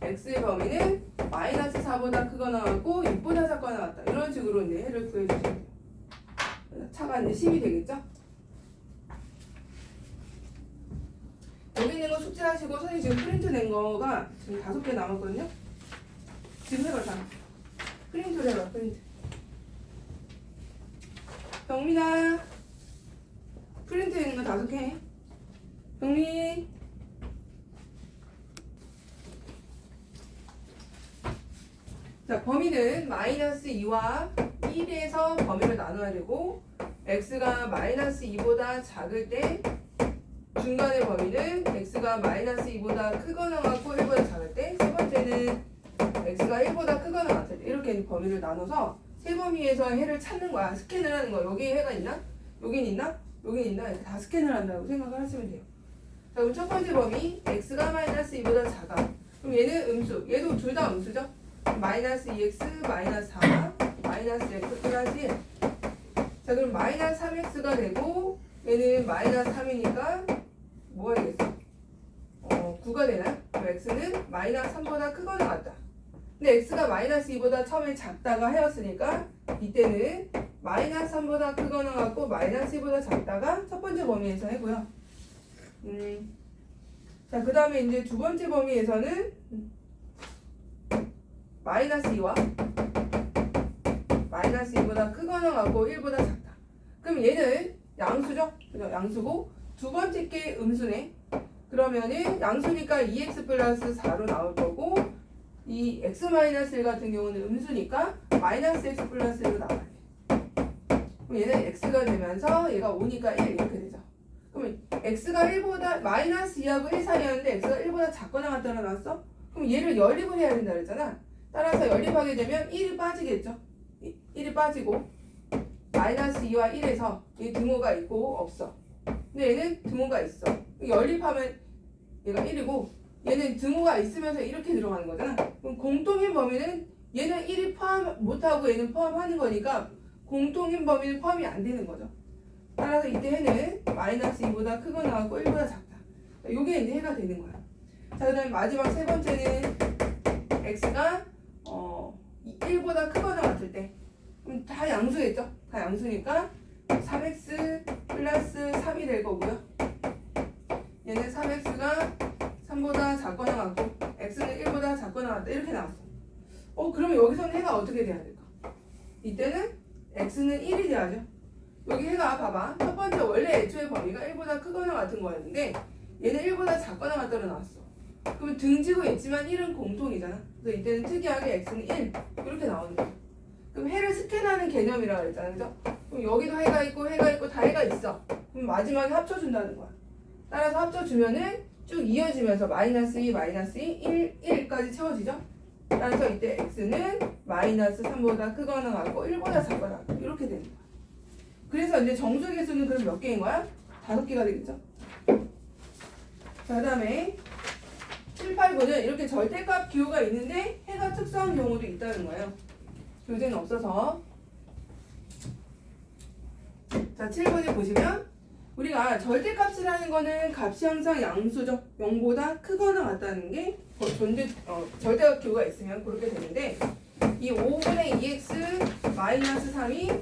x의 범위는 마이너스 4보다 크거나 같고 6보다 작거나 같다. 이런 식으로 이제 해를 구해주시면 돼요. 차가 이제 10이 되겠죠? 여기 있는 거 숙제하시고, 선생님 지금 프린트 낸 거가 지금 5개 남았거든요? 지금 해봐, 다. 프린트를 해봐, 프린트. 병민아, 프린트 있는 거 5개 해. 병민. 자, 범위는 마이너스 2와 1에서 범위를 나눠야 되고, x가 마이너스 2보다 작을 때 중간의 범위는 x가 마이너스 2보다 크거나 같고 1보다 작을 때, 세 번째는 x가 1보다 크거나 같을 때. 이렇게 범위를 나눠서 세 범위에서 해를 찾는 거야. 스캔을 하는 거야. 여기에 해가 있나? 여긴 있나? 여긴 있나? 이렇게 다 스캔을 한다고 생각을 하시면 돼요. 자, 그럼 첫 번째 범위 x가 마이너스 2보다 작아. 그럼 얘는 음수. 얘도 둘 다 음수죠? 마이너스 2x 마이너스 4 마이너스 x 플러스 1. 자, 그럼 마이너스 3x가 되고 얘는 마이너스 3이니까 뭐가 되겠어? 9가 되나? 그럼 x는 마이너스 3보다 크거나 같다. 근데 x가 마이너스 2보다 처음에 작다가 하였으니까 이때는 마이너스 3보다 크거나 같고 마이너스 2보다 작다가 첫 번째 범위에서 해고요. 자, 그 다음에 이제 두 번째 범위에서는 마이너스 2와 마이너스 2보다 크거나 같고 1보다 작다. 그럼 얘는 양수죠? 그죠? 양수고 두 번째 게 음수네. 그러면은 양수니까 2x 플러스 4로 나올 거고 이 x 마이너스 1 같은 경우는 음수니까 마이너스 x 플러스 1로 나와야 돼. 그럼 얘는 x가 되면서 얘가 5니까 1 이렇게 되죠. 그러면 x가 1보다 마이너스 2하고 1 사이였는데 x가 1보다 작거나 같다고 나왔어? 그럼 얘를 연립을 해야 된다 그랬잖아. 따라서 연립하게 되면 1이 빠지겠죠. 1이 빠지고 마이너스 2와 1에서 이 등호가 있고 없어. 근데 얘는 등호가 있어. 연립하면 얘가 1이고 얘는 등호가 있으면서 이렇게 들어가는 거잖아. 그럼 공통인 범위는 얘는 1이 포함 못하고 얘는 포함하는 거니까 공통인 범위는 포함이 안 되는 거죠. 따라서 이때 해는 마이너스 2보다 크거나 하고 1보다 작다. 요게 이제 해가 되는 거야. 자, 그 다음에 마지막 세 번째는 x가 1보다 크거나 같을 때 그럼 다 양수겠죠? 다 양수니까 3x 플러스 3이 될 거고요. 얘는 3x가 3보다 작거나 같고 x는 1보다 작거나 같다 이렇게 나왔어. 그러면 여기서는 해가 어떻게 돼야 될까? 이때는 x는 1이 돼야죠. 여기 해가 봐봐. 첫 번째 원래 애초에 범위가 1보다 크거나 같은 거였는데 얘는 1보다 작거나 같다로 나왔어. 그러면 등지고 있지만 1은 공통이잖아. 그래서 이때는 특이하게 x는 1 이렇게 나오는 거야. 그럼 해를 스캔하는 개념이라고 그랬잖아. 그죠? 그럼 여기도 해가 있고 다 해가 있어. 그럼 마지막에 합쳐준다는 거야. 따라서 합쳐주면은 쭉 이어지면서 마이너스 2, 마이너스 2, 1, 1까지 채워지죠? 따라서 이때 x는 마이너스 3보다 크거나 같고 1보다 작거나 같고 이렇게 되는 거야. 그래서 이제 정수계수는 그럼 몇 개인 거야? 5개가 되겠죠? 자, 그 다음에 7, 8, 9는 이렇게 절대값 기호가 있는데 해가 특수한 경우도 있다는 거예요. 교재는 없어서. 자, 7번에 보시면 우리가 절대값이라는 거는 값이 항상 양수죠. 0보다 크거나 같다는 게 절대값 기호가 있으면 그렇게 되는데 이 5분의 2x 마이너스 3이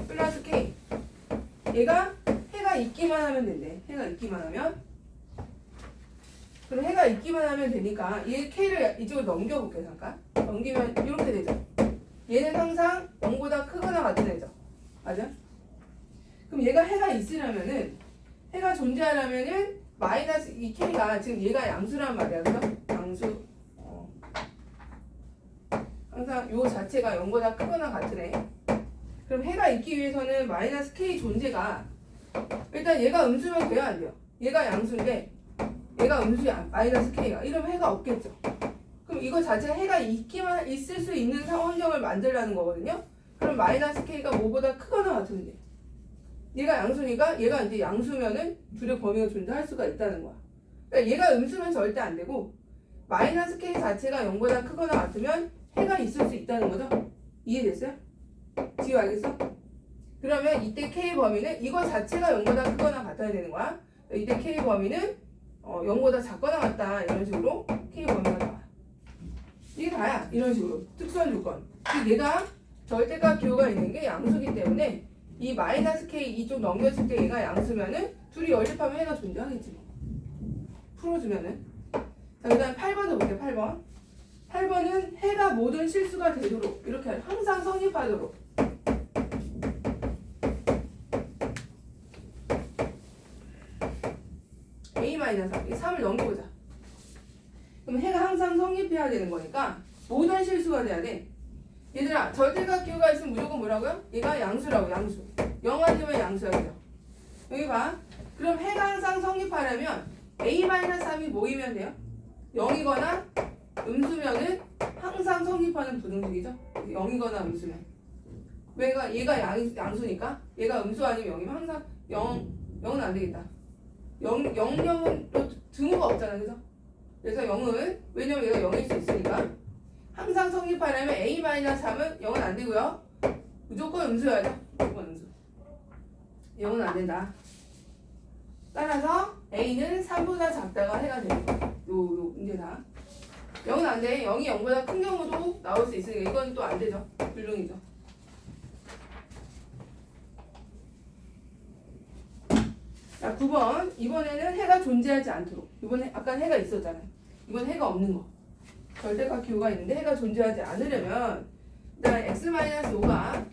플러스 k 얘가 해가 있기만 하면 된대. 해가 있기만 하면 그럼 해가 있기만 하면 되니까 얘 k를 이쪽으로 넘겨볼게요. 잠깐 넘기면 이렇게 되죠. 얘는 항상 0보다 크거나 같은 애죠. 맞아? 그럼 얘가 해가 있으려면은 해가 존재하려면은 마이너스 이 k가 지금 얘가 양수란 말이야. 그죠? 양수 항상 요 자체가 0보다 크거나 같은 애. 그럼 해가 있기 위해서는 마이너스 k 존재가 일단 얘가 음수면 돼야 안 돼요. 얘가 양수인데 얘가 음수야. 마이너스 k가 이러면 해가 없겠죠. 그럼 이거 자체가 해가 있을 수 있는 환경을 만들라는 거거든요. 그럼 마이너스 k가 뭐보다 크거나 같은데 얘가 양수니까 얘가 이제 양수면은 둘의 범위가 존재할 수가 있다는 거야. 그러니까 얘가 음수면 절대 안 되고 마이너스 k 자체가 0보다 크거나 같으면 해가 있을 수 있다는 거죠. 이해됐어요? 지금 알겠어? 그러면 이때 k 범위는 이거 자체가 0보다 크거나 같아야 되는 거야. 이때 k 범위는 0보다 작거나 같다 이런 식으로 k 범위가 나와. 이게 다야. 이런 식으로 특수한 조건. 얘가 절대값 기호가 있는 게 양수기 때문에 이 마이너스 k 이쪽 넘겼을 때 얘가 양수면은 둘이 연립하면 해가 존재하겠지 뭐. 풀어주면은. 자, 그 다음에 8번도 볼게요. 8번. 8번은 해가 모든 실수가 되도록 이렇게 항상 성립하도록 a-3 이 3을 넘겨보자. 그럼 해가 항상 성립해야 되는 거니까 모든 실수가 돼야 돼. 얘들아 절대값 기호가 있으면 무조건 뭐라고요? 얘가 양수라고. 양수 0 아니면 양수야. 그죠? 여기 봐. 그럼 해가 항상 성립하려면 a-3이 모이면 돼요. 0이거나 음수면은 항상 성립하는 부등식이죠. 0이거나 음수면. 왜가 얘가 양수니까 얘가 음수 아니면 0이면 항상 0은 안 되겠다. 0은 또 등호가 없잖아. 그죠? 그래서 0은 왜냐면 얘가 0일 수 있으니까 항상 성립하려면 a-3은 0은 안 되고요. 무조건 음수여야죠. 무조건 음수. 0은 안 된다. 따라서 a는 3보다 작다가 해가 되는 거야. 요 문제다. 0은 안 돼. 0이 0보다 큰 경우도 나올 수 있으니까 이건 또 안 되죠. 불능이죠. 자, 9번. 이번에는 해가 존재하지 않도록. 이번에 아까 해가 있었잖아요. 이번 해가 없는 거. 절대값 기호가 있는데 해가 존재하지 않으려면 일단 x-5가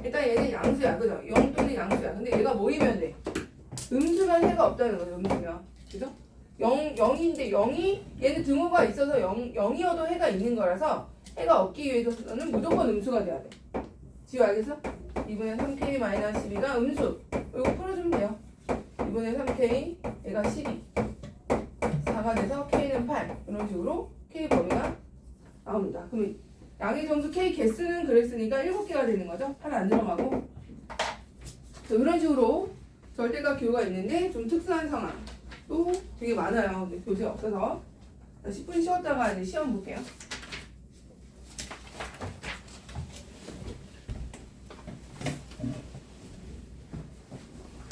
일단 얘는 양수야. 그죠? 0 또는 양수야. 근데 얘가 뭐이면 돼? 음수면 해가 없다는 거죠. 음수면. 그죠? 0인데 0이 얘는 등호가 있어서 0이어도 해가 있는 거라서 해가 없기 위해서는 무조건 음수가 돼야 돼. 지우 알겠어? 2분의 3k-12가 음수. 이거 풀어주면 돼요. 2분의 3k 얘가 12. 4가 돼서 k는 8. 이런 식으로 k 범위가 나옵니다. 그럼 양의 정수 k 개수는 그랬으니까 7개가 되는 거죠. 8 안 들어가고. 이런 식으로 절대값 기호가 있는데 좀 특수한 상황. 또 되게 많아요. 근데 교재 없어서 10분 쉬었다가 이제 시험 볼게요.